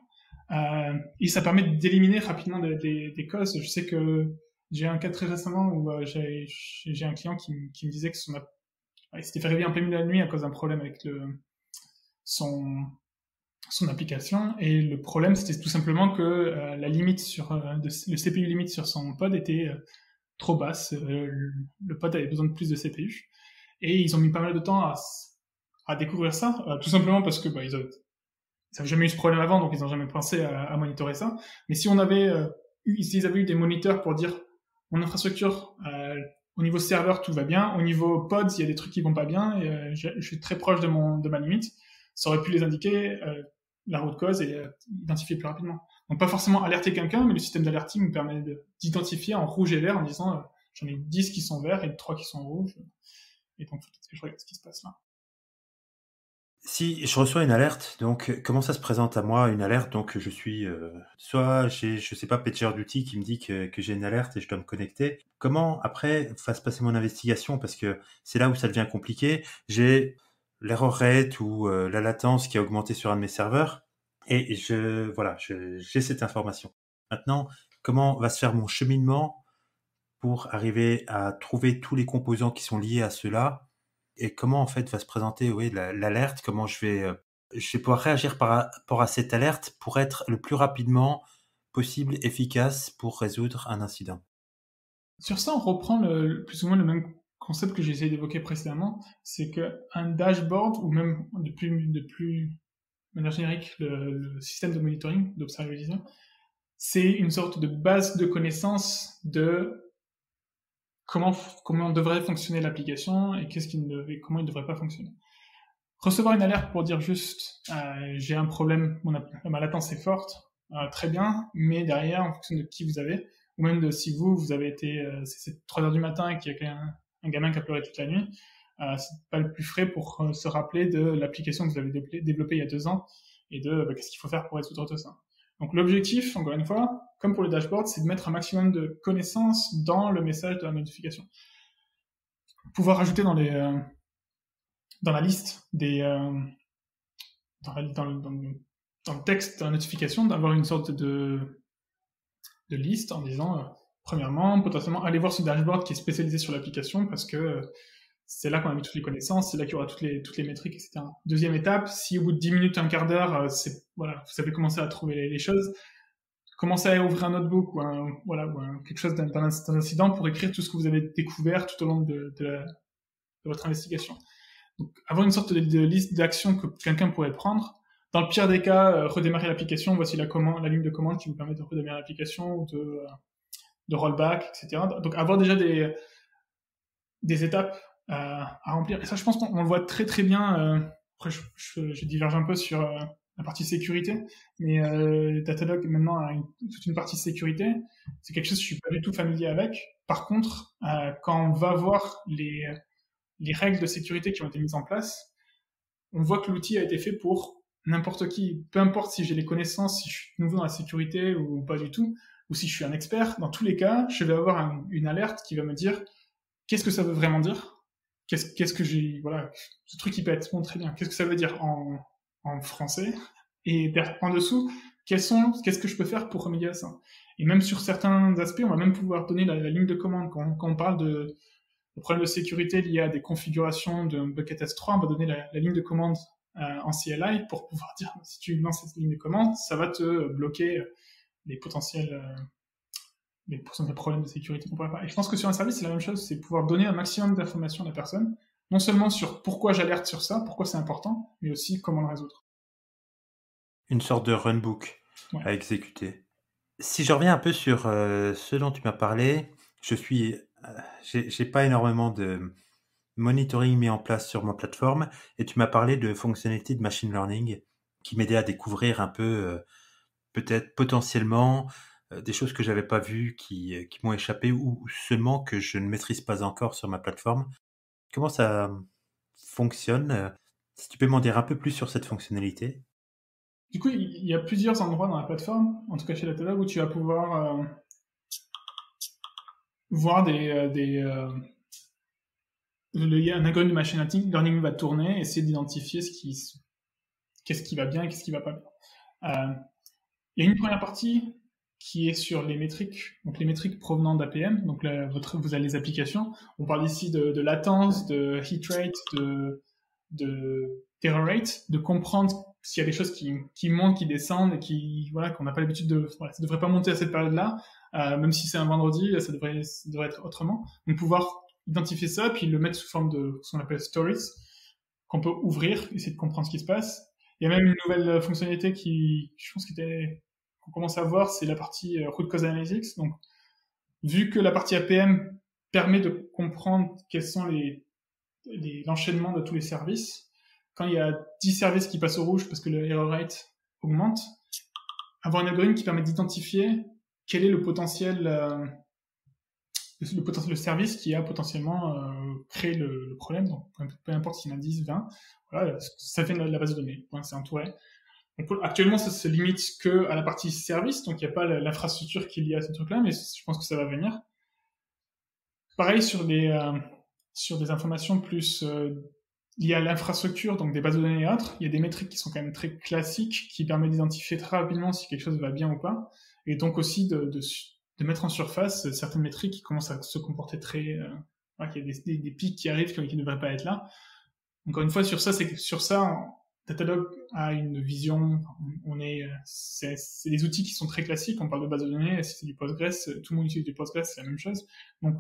et ça permet d'éliminer rapidement des causes. Je sais que j'ai un cas très récemment où j'ai un client qui me disait que il s'était fait réveiller en plein milieu de la nuit à cause d'un problème avec son application, et le problème c'était tout simplement que la limite le CPU limite sur son pod était trop basse. Le pod avait besoin de plus de CPU, et ils ont mis pas mal de temps à découvrir ça, tout simplement parce que ils n'avaient jamais eu ce problème avant, donc ils n'ont jamais pensé à monitorer ça. Mais si ils avaient eu des moniteurs pour dire mon infrastructure, au niveau serveur, tout va bien. Au niveau pods, il y a des trucs qui vont pas bien. Et, je suis très proche de ma limite. Ça aurait pu les indiquer la root cause et identifier plus rapidement. Donc pas forcément alerter quelqu'un, mais le système d'alerting me permet d'identifier en rouge et vert en disant j'en ai 10 qui sont verts et 3 qui sont rouges. Et donc je regarde ce qui se passe là. Si je reçois une alerte, donc comment ça se présente à moi une alerte? Donc je suis soit j'ai, je sais pas, Pager d'outils qui me dit que j'ai une alerte et je dois me connecter. Comment après va se passer mon investigation? Parce que c'est là où ça devient compliqué. J'ai l'error rate ou la latence qui a augmenté sur un de mes serveurs, et j'ai cette information. Maintenant, comment va se faire mon cheminement pour arriver à trouver tous les composants qui sont liés à cela? Et comment en fait va se présenter l'alerte? Comment je vais pouvoir réagir par rapport à cette alerte pour être le plus rapidement possible efficace pour résoudre un incident? Sur ça, on reprend plus ou moins le même concept que j'ai essayé d'évoquer précédemment, c'est qu'un dashboard, ou même de manière générique, le système de monitoring, d'observabilisation, c'est une sorte de base de connaissances de comment devrait fonctionner l'application et comment il ne devrait pas fonctionner. Recevoir une alerte pour dire juste j'ai un problème, ma latence est forte, très bien, mais derrière, en fonction de qui vous avez, ou même de si vous avez été, c'est 3h du matin et qu'il y a un gamin qui a pleuré toute la nuit, c'est pas le plus frais pour se rappeler de l'application que vous avez développée il y a 2 ans et de qu'est-ce qu'il faut faire pour résoudre tout ça. Donc l'objectif, encore une fois, comme pour le dashboard, c'est de mettre un maximum de connaissances dans le message de la notification. Pouvoir ajouter dans la liste dans dans le texte de la notification, d'avoir une sorte de liste en disant, premièrement, potentiellement, allez voir ce dashboard qui est spécialisé sur l'application parce que c'est là qu'on a mis toutes les connaissances, c'est là qu'il y aura toutes les métriques, etc. Deuxième étape, si au bout de 10 minutes, un quart d'heure, voilà, vous avez commencé à trouver les choses, commencez à ouvrir un notebook ou quelque chose d'un incident pour écrire tout ce que vous avez découvert tout au long de votre investigation. Donc, avoir une sorte de liste d'actions que quelqu'un pourrait prendre. Dans le pire des cas, redémarrer l'application. Voici la ligne de commande qui vous permet de redémarrer l'application ou de rollback, etc. Donc, avoir déjà des étapes à remplir. Et ça, je pense qu'on le voit très très bien. Après, je diverge un peu sur la partie sécurité, mais Datadog maintenant a toute une partie sécurité. C'est quelque chose que je suis pas du tout familier avec. Par contre, quand on va voir les règles de sécurité qui ont été mises en place, on voit que l'outil a été fait pour n'importe qui, peu importe si j'ai les connaissances, si je suis nouveau dans la sécurité ou pas du tout, ou si je suis un expert. Dans tous les cas, je vais avoir une alerte qui va me dire qu'est-ce que ça veut vraiment dire. Qu'est-ce que j'ai, voilà, ce truc qui peut être bon, très bien. Qu'est-ce que ça veut dire en français? Et en dessous, qu'est-ce que je peux faire pour remédier à ça? Et même sur certains aspects, on va même pouvoir donner la ligne de commande. Quand on parle de problèmes de sécurité liés à des configurations de Bucket S3, on va donner la ligne de commande en CLI pour pouvoir dire, si tu lances cette ligne de commande, ça va te bloquer les potentiels problèmes de sécurité qu'on pourrait faire. Et je pense que sur un service, c'est la même chose, c'est pouvoir donner un maximum d'informations à la personne, non seulement sur pourquoi j'alerte sur ça, pourquoi c'est important, mais aussi comment le résoudre. Une sorte de runbook à exécuter. Si je reviens un peu sur ce dont tu m'as parlé, j'ai pas énormément de monitoring mis en place sur ma plateforme et tu m'as parlé de fonctionnalités de machine learning qui m'aidaient à découvrir un peu peut-être potentiellement des choses que j'avais pas vues qui m'ont échappé ou seulement que je ne maîtrise pas encore sur ma plateforme. Comment ça fonctionne? Si tu peux m'en dire un peu plus sur cette fonctionnalité. Du coup, il y a plusieurs endroits dans la plateforme, en tout cas chez Datadog, où tu vas pouvoir voir un algorithme de machine learning va tourner, essayer d'identifier qu'est-ce qui va bien et qu'est-ce qui va pas bien. Il y a une première partie qui est sur les métriques, donc les métriques provenant d'APM, donc là, vous avez les applications. On parle ici de latence, de hit rate, d'error rate, de comprendre s'il y a des choses qui montent, qui descendent et qu'on n'a pas l'habitude de, voilà, ça devrait pas monter à cette période-là, même si c'est un vendredi, ça devrait être autrement. Donc pouvoir identifier ça, puis le mettre sous forme de ce qu'on appelle stories, qu'on peut ouvrir, essayer de comprendre ce qui se passe. Il y a même une nouvelle fonctionnalité je pense qu'on commence à voir, c'est la partie root cause analytics. Donc, vu que la partie APM permet de comprendre quels sont l'enchaînement de tous les services, quand il y a 10 services qui passent au rouge parce que le error rate augmente, avoir un algorithme qui permet d'identifier quel est le potentiel, le service qui a potentiellement créé le problème. Donc, peu importe s'il y en a 10, 20, voilà, ça fait la base de données. C'est entouré. Donc, actuellement, ça se limite que à la partie service, donc il n'y a pas l'infrastructure qui est liée à ce truc-là, mais je pense que ça va venir. Pareil sur des informations plus liées à l'infrastructure, donc des bases de données et autres, il y a des métriques qui sont quand même très classiques, qui permettent d'identifier très rapidement si quelque chose va bien ou pas, et donc aussi de mettre en surface certaines métriques qui commencent à se comporter très... qu'il y a des pics qui arrivent qui ne devraient pas être là. Encore une fois, sur ça, Datadog a une vision, c'est des outils qui sont très classiques, on parle de base de données, si c'est du Postgres, tout le monde utilise du Postgres, c'est la même chose. Donc,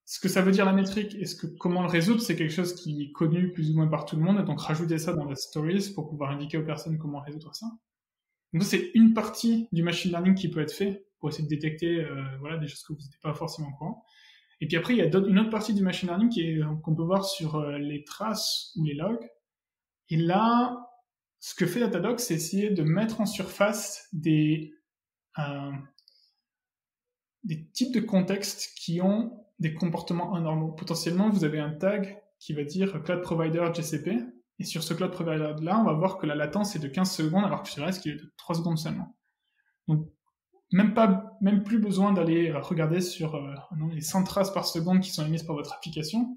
ce que ça veut dire la métrique et comment le résoudre, c'est quelque chose qui est connu plus ou moins par tout le monde, et donc rajouter ça dans les stories pour pouvoir indiquer aux personnes comment résoudre ça. Donc, c'est une partie du machine learning qui peut être fait pour essayer de détecter des choses que vous n'êtes pas forcément au courant. Et puis après, il y a une autre partie du machine learning qu'on peut voir sur les traces ou les logs. Et là, ce que fait Datadog, c'est essayer de mettre en surface des types de contextes qui ont des comportements anormaux. Potentiellement, vous avez un tag qui va dire Cloud Provider GCP, et sur ce Cloud Provider-là, on va voir que la latence est de 15 secondes, alors que sur le reste, il est de 3 secondes seulement. Donc, même plus besoin d'aller regarder sur les 100 traces par seconde qui sont émises par votre application.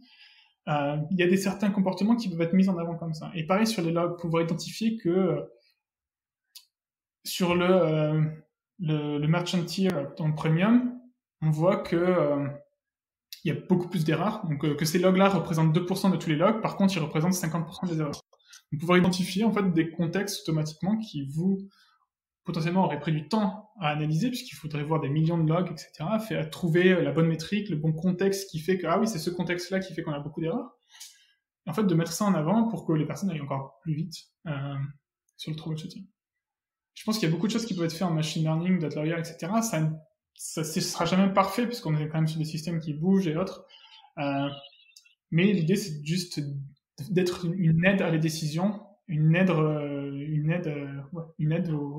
Il y a certains comportements qui peuvent être mis en avant comme ça. Et pareil sur les logs, pouvoir identifier que sur le merchant tier dans le premium, on voit que il y a beaucoup plus d'erreurs, donc que ces logs-là représentent 2% de tous les logs, par contre ils représentent 50% des erreurs. Donc pouvoir identifier en fait des contextes automatiquement qui vous potentiellement auraient pris du temps à analyser, puisqu'il faudrait voir des millions de logs, etc., à trouver la bonne métrique, le bon contexte qui fait que, ah oui, c'est ce contexte-là qui fait qu'on a beaucoup d'erreurs. Et en fait, de mettre ça en avant pour que les personnes aillent encore plus vite sur le troubleshooting. Je pense qu'il y a beaucoup de choses qui peuvent être faites en machine learning, data lawyer, etc. Ça sera jamais parfait, puisqu'on est quand même sur des systèmes qui bougent et autres. Mais l'idée, c'est juste d'être une aide à la décision, une aide à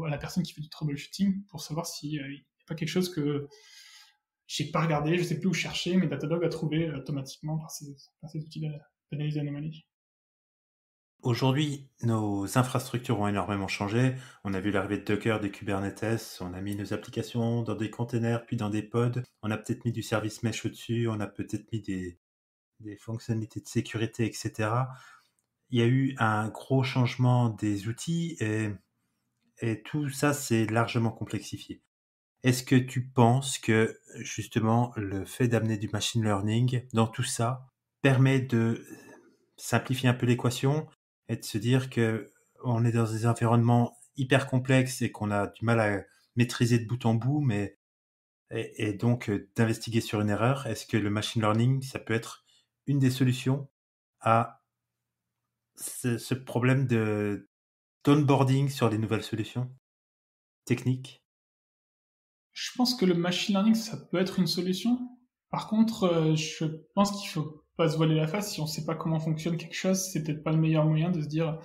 la personne qui fait du troubleshooting pour savoir s'il n'y a pas quelque chose que j'ai pas regardé, je sais plus où chercher, mais Datadog a trouvé automatiquement par ces outils d'analyse d'anomalies. Aujourd'hui, nos infrastructures ont énormément changé. On a vu l'arrivée de Docker, des Kubernetes, on a mis nos applications dans des containers, puis dans des pods. On a peut-être mis du service mesh au-dessus, on a peut-être mis des fonctionnalités de sécurité, etc. Il y a eu un gros changement des outils et tout ça s'est largement complexifié. Est-ce que tu penses que justement le fait d'amener du machine learning dans tout ça permet de simplifier un peu l'équation et de se dire que on est dans des environnements hyper complexes et qu'on a du mal à maîtriser de bout en bout, et donc d'investiguer sur une erreur? Est-ce que le machine learning, ça peut être une des solutions à ce problème d'onboarding sur les nouvelles solutions techniques? Je pense que le machine learning, ça peut être une solution. Par contre, je pense qu'il faut pas se voiler la face. Si on sait pas comment fonctionne quelque chose, c'est peut-être pas le meilleur moyen de se dire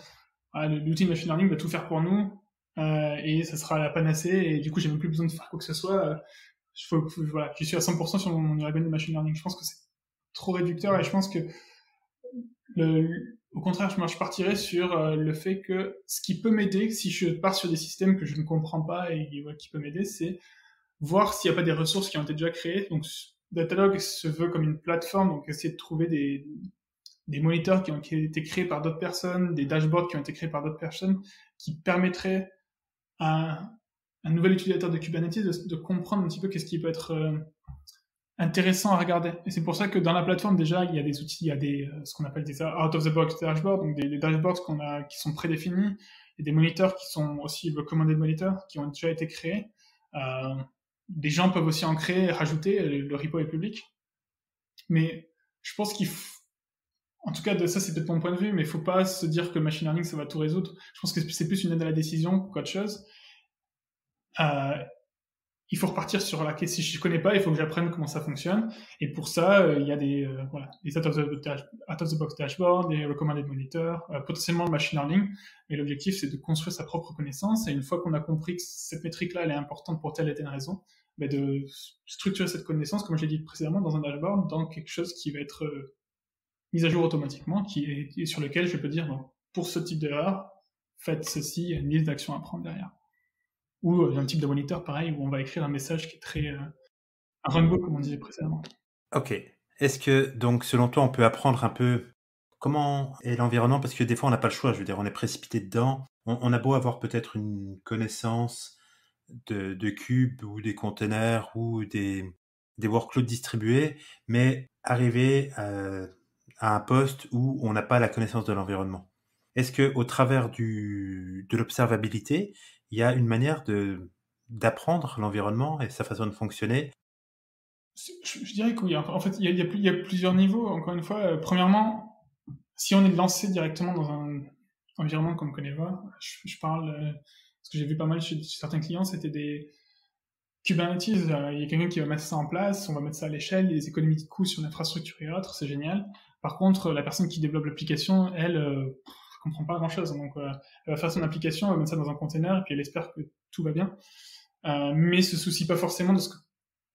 l'outil machine learning va tout faire pour nous et ça sera la panacée et du coup j'ai même plus besoin de faire quoi que ce soit. Voilà, je suis à 100% sur mon urbain de machine learning. Je pense que c'est trop réducteur et je pense que au contraire, je partirais sur le fait que ce qui peut m'aider, si je pars sur des systèmes que je ne comprends pas et qui peut m'aider, c'est voir s'il n'y a pas des ressources qui ont été déjà créées. Donc, Datadog se veut comme une plateforme, donc essayer de trouver des moniteurs qui ont été créés par d'autres personnes, des dashboards qui ont été créés par d'autres personnes, qui permettraient à un nouvel utilisateur de Kubernetes de comprendre un petit peu qu'est-ce qui peut être intéressant à regarder. Et c'est pour ça que dans la plateforme, déjà, il y a des outils, il y a ce qu'on appelle des out-of-the-box dashboards, donc des dashboards qui sont prédéfinis, et des moniteurs qui sont aussi recommandés de moniteurs, qui ont déjà été créés. Des gens peuvent aussi en créer et rajouter, le repo est public. Mais je pense en tout cas, ça c'est peut-être mon point de vue, mais il ne faut pas se dire que le machine learning ça va tout résoudre. Je pense que c'est plus une aide à la décision qu'autre chose. Il faut repartir sur la question. Si je ne connais pas, il faut que j'apprenne comment ça fonctionne. Et pour ça, il y a des out-of-the-box dashboards, des recommended monitors, potentiellement le machine learning. Mais l'objectif, c'est de construire sa propre connaissance. Et une fois qu'on a compris que cette métrique-là, elle est importante pour telle et telle raison, de structurer cette connaissance, comme j'ai dit précédemment, dans un dashboard, dans quelque chose qui va être mise à jour automatiquement, et sur lequel je peux dire, bon, pour ce type d'erreur, faites ceci, il y a une liste d'actions à prendre derrière. Ou un type de moniteur, pareil, où on va écrire un message qui est très... un runbook, comme on disait précédemment. Ok. Est-ce que, donc, selon toi, on peut apprendre un peu comment est l'environnement? Parce que des fois, on n'a pas le choix. Je veux dire, on est précipité dedans. On a beau avoir peut-être une connaissance de cubes ou des containers ou des workloads distribués, mais arriver à un poste où on n'a pas la connaissance de l'environnement. Est-ce que, au travers de l'observabilité, il y a une manière d'apprendre l'environnement et sa façon de fonctionner? Je dirais que oui. En fait, il y a plusieurs niveaux. Encore une fois, premièrement, si on est lancé directement dans un environnement comme Coneva, je parle, ce que j'ai vu pas mal chez certains clients, c'était des Kubernetes. Il y a quelqu'un qui va mettre ça en place, on va mettre ça à l'échelle, il y a des économies de coûts sur l'infrastructure et autres, c'est génial. Par contre, la personne qui développe l'application, elle comprend pas grand-chose. Donc, elle va faire son application, elle va mettre ça dans un container, et puis elle espère que tout va bien. Mais se soucie pas forcément de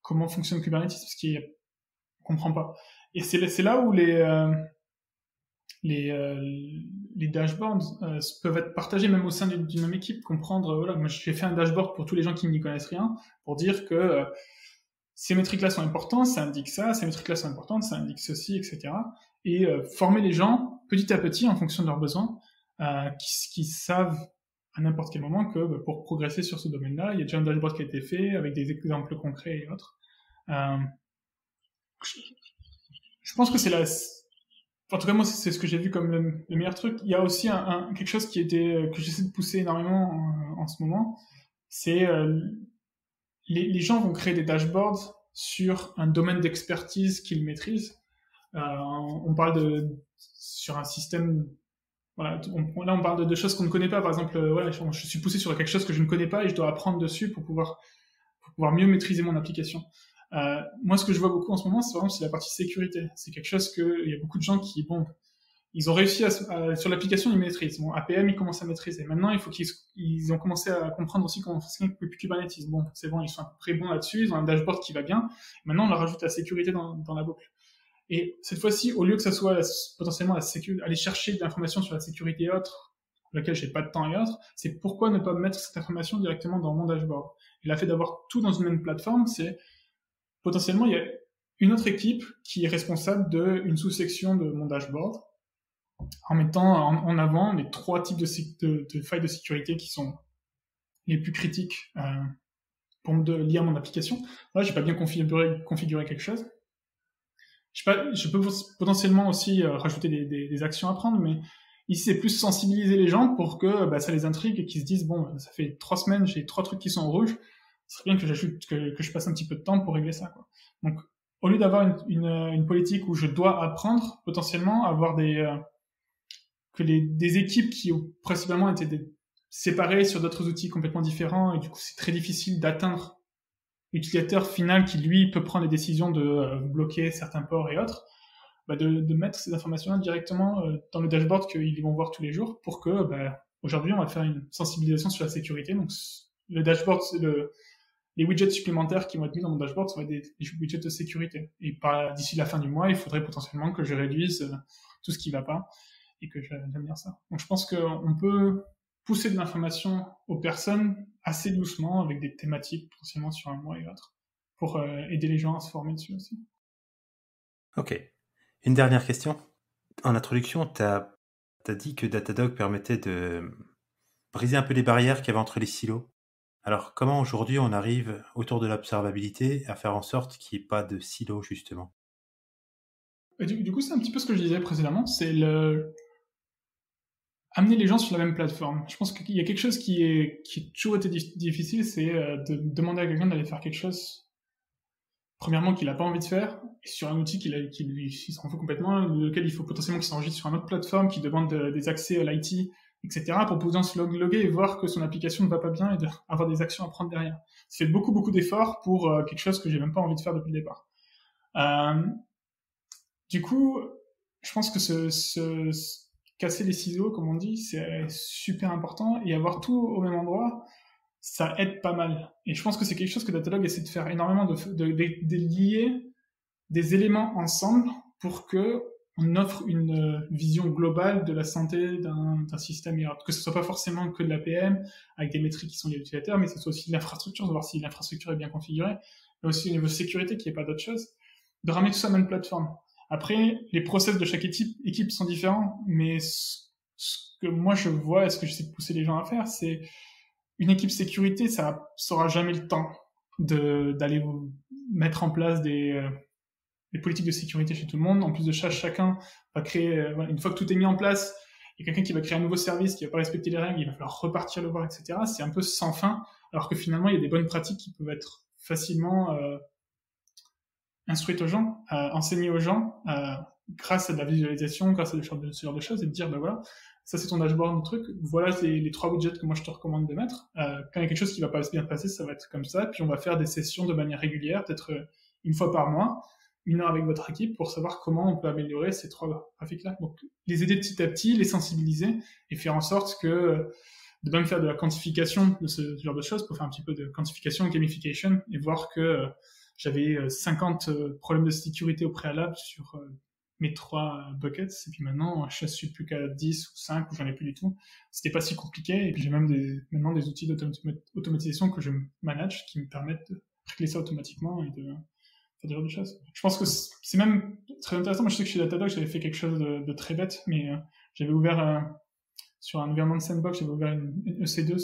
comment fonctionne Kubernetes, parce qu'il comprend pas. Et c'est là où les dashboards peuvent être partagés même au sein d'une même équipe, comprendre, voilà, moi j'ai fait un dashboard pour tous les gens qui n'y connaissent rien, pour dire que ces métriques-là sont importantes, ça indique ça, ces métriques-là sont importantes, ça indique ceci, etc. Et former les gens petit à petit en fonction de leurs besoins, qui savent à n'importe quel moment que pour progresser sur ce domaine-là, il y a déjà un dashboard qui a été fait avec des exemples concrets et autres. Je pense que c'est en tout cas, moi, c'est ce que j'ai vu comme le meilleur truc. Il y a aussi quelque chose que j'essaie de pousser énormément en ce moment. C'est les gens vont créer des dashboards sur un domaine d'expertise qu'ils maîtrisent. On parle sur un système. Voilà, là, on parle de choses qu'on ne connaît pas. Par exemple, voilà, je suis poussé sur quelque chose que je ne connais pas et je dois apprendre dessus pour pouvoir mieux maîtriser mon application. Moi, ce que je vois beaucoup en ce moment, c'est la partie sécurité. C'est quelque chose il y a beaucoup de gens qui, ils ont réussi sur l'application, ils maîtrisent. Bon, APM, ils commencent à maîtriser. Maintenant, il faut ils ont commencé à comprendre aussi comment fonctionne Kubernetes. Bon, c'est bon, ils sont à peu près bons là-dessus, ils ont un dashboard qui va bien. Maintenant, on leur rajoute la sécurité dans la boucle. Et cette fois-ci, au lieu que ça soit potentiellement aller chercher de l'information sur la sécurité et autres, pour laquelle j'ai pas de temps et autres, c'est pourquoi ne pas mettre cette information directement dans mon dashboard. Et le fait d'avoir tout dans une même plateforme, c'est potentiellement, il y a une autre équipe qui est responsable d'une sous-section de mon dashboard, en mettant en avant les 3 types de failles de sécurité qui sont les plus critiques liées à mon application. Là, j'ai pas bien configuré quelque chose. Je peux potentiellement aussi rajouter des actions à prendre, mais ici, c'est plus sensibiliser les gens pour que ça les intrigue et qu'ils se disent, bon, ça fait 3 semaines, j'ai 3 trucs qui sont en rouge, ce serait bien que que je passe un petit peu de temps pour régler ça, quoi. Donc, au lieu d'avoir une politique où je dois apprendre, potentiellement avoir des équipes qui ont principalement été séparées sur d'autres outils complètement différents, et du coup, c'est très difficile d'atteindre l'utilisateur final qui, lui, peut prendre les décisions de bloquer certains ports et autres, de mettre ces informations-là directement dans le dashboard qu'ils vont voir tous les jours pour que, aujourd'hui, on va faire une sensibilisation sur la sécurité. Donc, le dashboard, les widgets supplémentaires qui vont être mis dans mon dashboard, ça va être des widgets de sécurité. Et d'ici la fin du mois, il faudrait potentiellement que je réduise tout ce qui va pas et que j'améliore ça. Donc, je pense qu'on peut pousser de l'information aux personnes assez doucement avec des thématiques potentiellement sur un mois et autres pour aider les gens à se former dessus aussi. Ok. Une dernière question. En introduction, tu as dit que Datadog permettait de briser un peu les barrières qu'il y avait entre les silos. Alors, comment aujourd'hui on arrive autour de l'observabilité à faire en sorte qu'il n'y ait pas de silos, justement? Et du coup, c'est un petit peu ce que je disais précédemment, c'est amener les gens sur la même plateforme. Je pense qu'il y a quelque chose qui a toujours été difficile, c'est de demander à quelqu'un d'aller faire quelque chose, premièrement, qu'il n'a pas envie de faire, et sur un outil qui lui s'en fout complètement, lequel il faut potentiellement qu'il s'enregistre sur une autre plateforme, qui demande des accès à l'IT, etc., pour pouvoir se loguer et voir que son application ne va pas bien et avoir des actions à prendre derrière. Ça fait beaucoup, beaucoup d'efforts pour quelque chose que j'ai même pas envie de faire depuis le départ. Du coup, je pense que casser les ciseaux, comme on dit, c'est super important, et avoir tout au même endroit, ça aide pas mal. Et je pense que c'est quelque chose que Datadog essaie de faire énormément, de lier des éléments ensemble pour que on offre une vision globale de la santé d'un système, que ce soit pas forcément que de l'APM avec des métriques qui sont liées à l'utilisateur, mais que ce soit aussi de l'infrastructure, de voir si l'infrastructure est bien configurée, mais aussi au niveau de sécurité, qu'il n'y ait pas d'autre chose, de ramener tout ça à la même plateforme. Après, les process de chaque équipe sont différents, mais ce que moi je vois et ce que j'essaie de pousser les gens à faire, c'est une équipe sécurité, ça n'aura jamais le temps d'aller mettre en place des politiques de sécurité chez tout le monde. En plus de ça, chacun va créer, une fois que tout est mis en place, il y a quelqu'un qui va créer un nouveau service qui va pas respecter les règles, il va falloir repartir le voir, etc. C'est un peu sans fin, alors que finalement, il y a des bonnes pratiques qui peuvent être facilement instruites aux gens, enseignées aux gens, grâce à de la visualisation, grâce à ce genre de choses, et de dire, voilà, ça c'est ton dashboard, truc, voilà les 3 widgets que moi je te recommande de mettre. Quand il y a quelque chose qui va pas bien passer, ça va être comme ça, puis on va faire des sessions de manière régulière, peut-être une fois par mois, 1 heure avec votre équipe pour savoir comment on peut améliorer ces 3 graphiques-là. Donc, les aider petit à petit, les sensibiliser et faire en sorte que de même faire de la quantification de ce genre de choses pour faire un petit peu de quantification, gamification et voir que j'avais 50 problèmes de sécurité au préalable sur mes 3 buckets, et puis maintenant je suis plus qu'à 10 ou 5 ou j'en ai plus du tout. C'était pas si compliqué, et puis j'ai même maintenant des outils d'automatisation que je manage qui me permettent de régler ça automatiquement et de faire des genres de choses. Je pense que c'est même très intéressant. Moi, je sais que chez Datadog, j'avais fait quelque chose de très bête, mais j'avais ouvert sur un environnement de sandbox, j'avais ouvert une EC2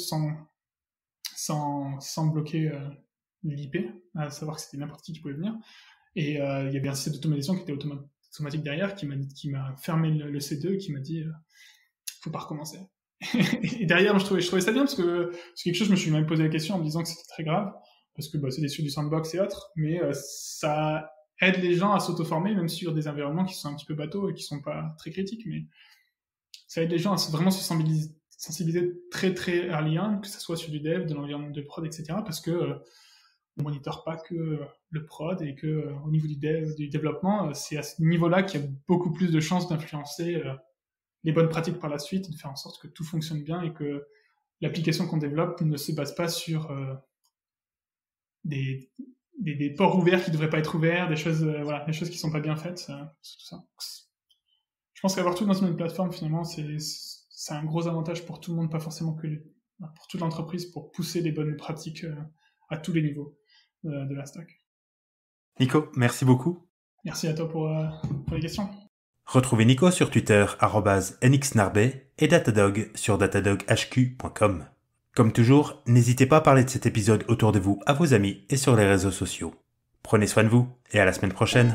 sans bloquer l'IP, à savoir que c'était n'importe qui pouvait venir. Et il y avait un système d'automatisation qui était automatique derrière, qui m'a fermé le C2, qui m'a dit faut pas recommencer. Et derrière, je trouvais ça bien parce que c'est quelque chose, je me suis même posé la question en me disant que c'était très grave, parce que c'est sur du sandbox et autres, mais ça aide les gens à s'auto-former, même sur des environnements qui sont un petit peu bateaux et qui sont pas très critiques, mais ça aide les gens à vraiment se sensibiliser très très early on, que ce soit sur du dev, de l'environnement de prod, etc., parce que on monitore pas que le prod et que au niveau du développement, c'est à ce niveau-là qu'il y a beaucoup plus de chances d'influencer les bonnes pratiques par la suite, de faire en sorte que tout fonctionne bien et que l'application qu'on développe ne se base pas sur des ports ouverts qui devraient pas être ouverts, des choses qui sont pas bien faites, tout ça. Je pense qu'avoir tout dans une plateforme, finalement, c'est un gros avantage pour tout le monde, pas forcément pour toute l'entreprise, pour pousser les bonnes pratiques à tous les niveaux de la stack. Nico, merci beaucoup. Merci à toi pour les questions. Retrouvez Nico sur Twitter @nxnarbet et Datadog sur datadoghq.com. Comme toujours, n'hésitez pas à parler de cet épisode autour de vous à vos amis et sur les réseaux sociaux. Prenez soin de vous et à la semaine prochaine.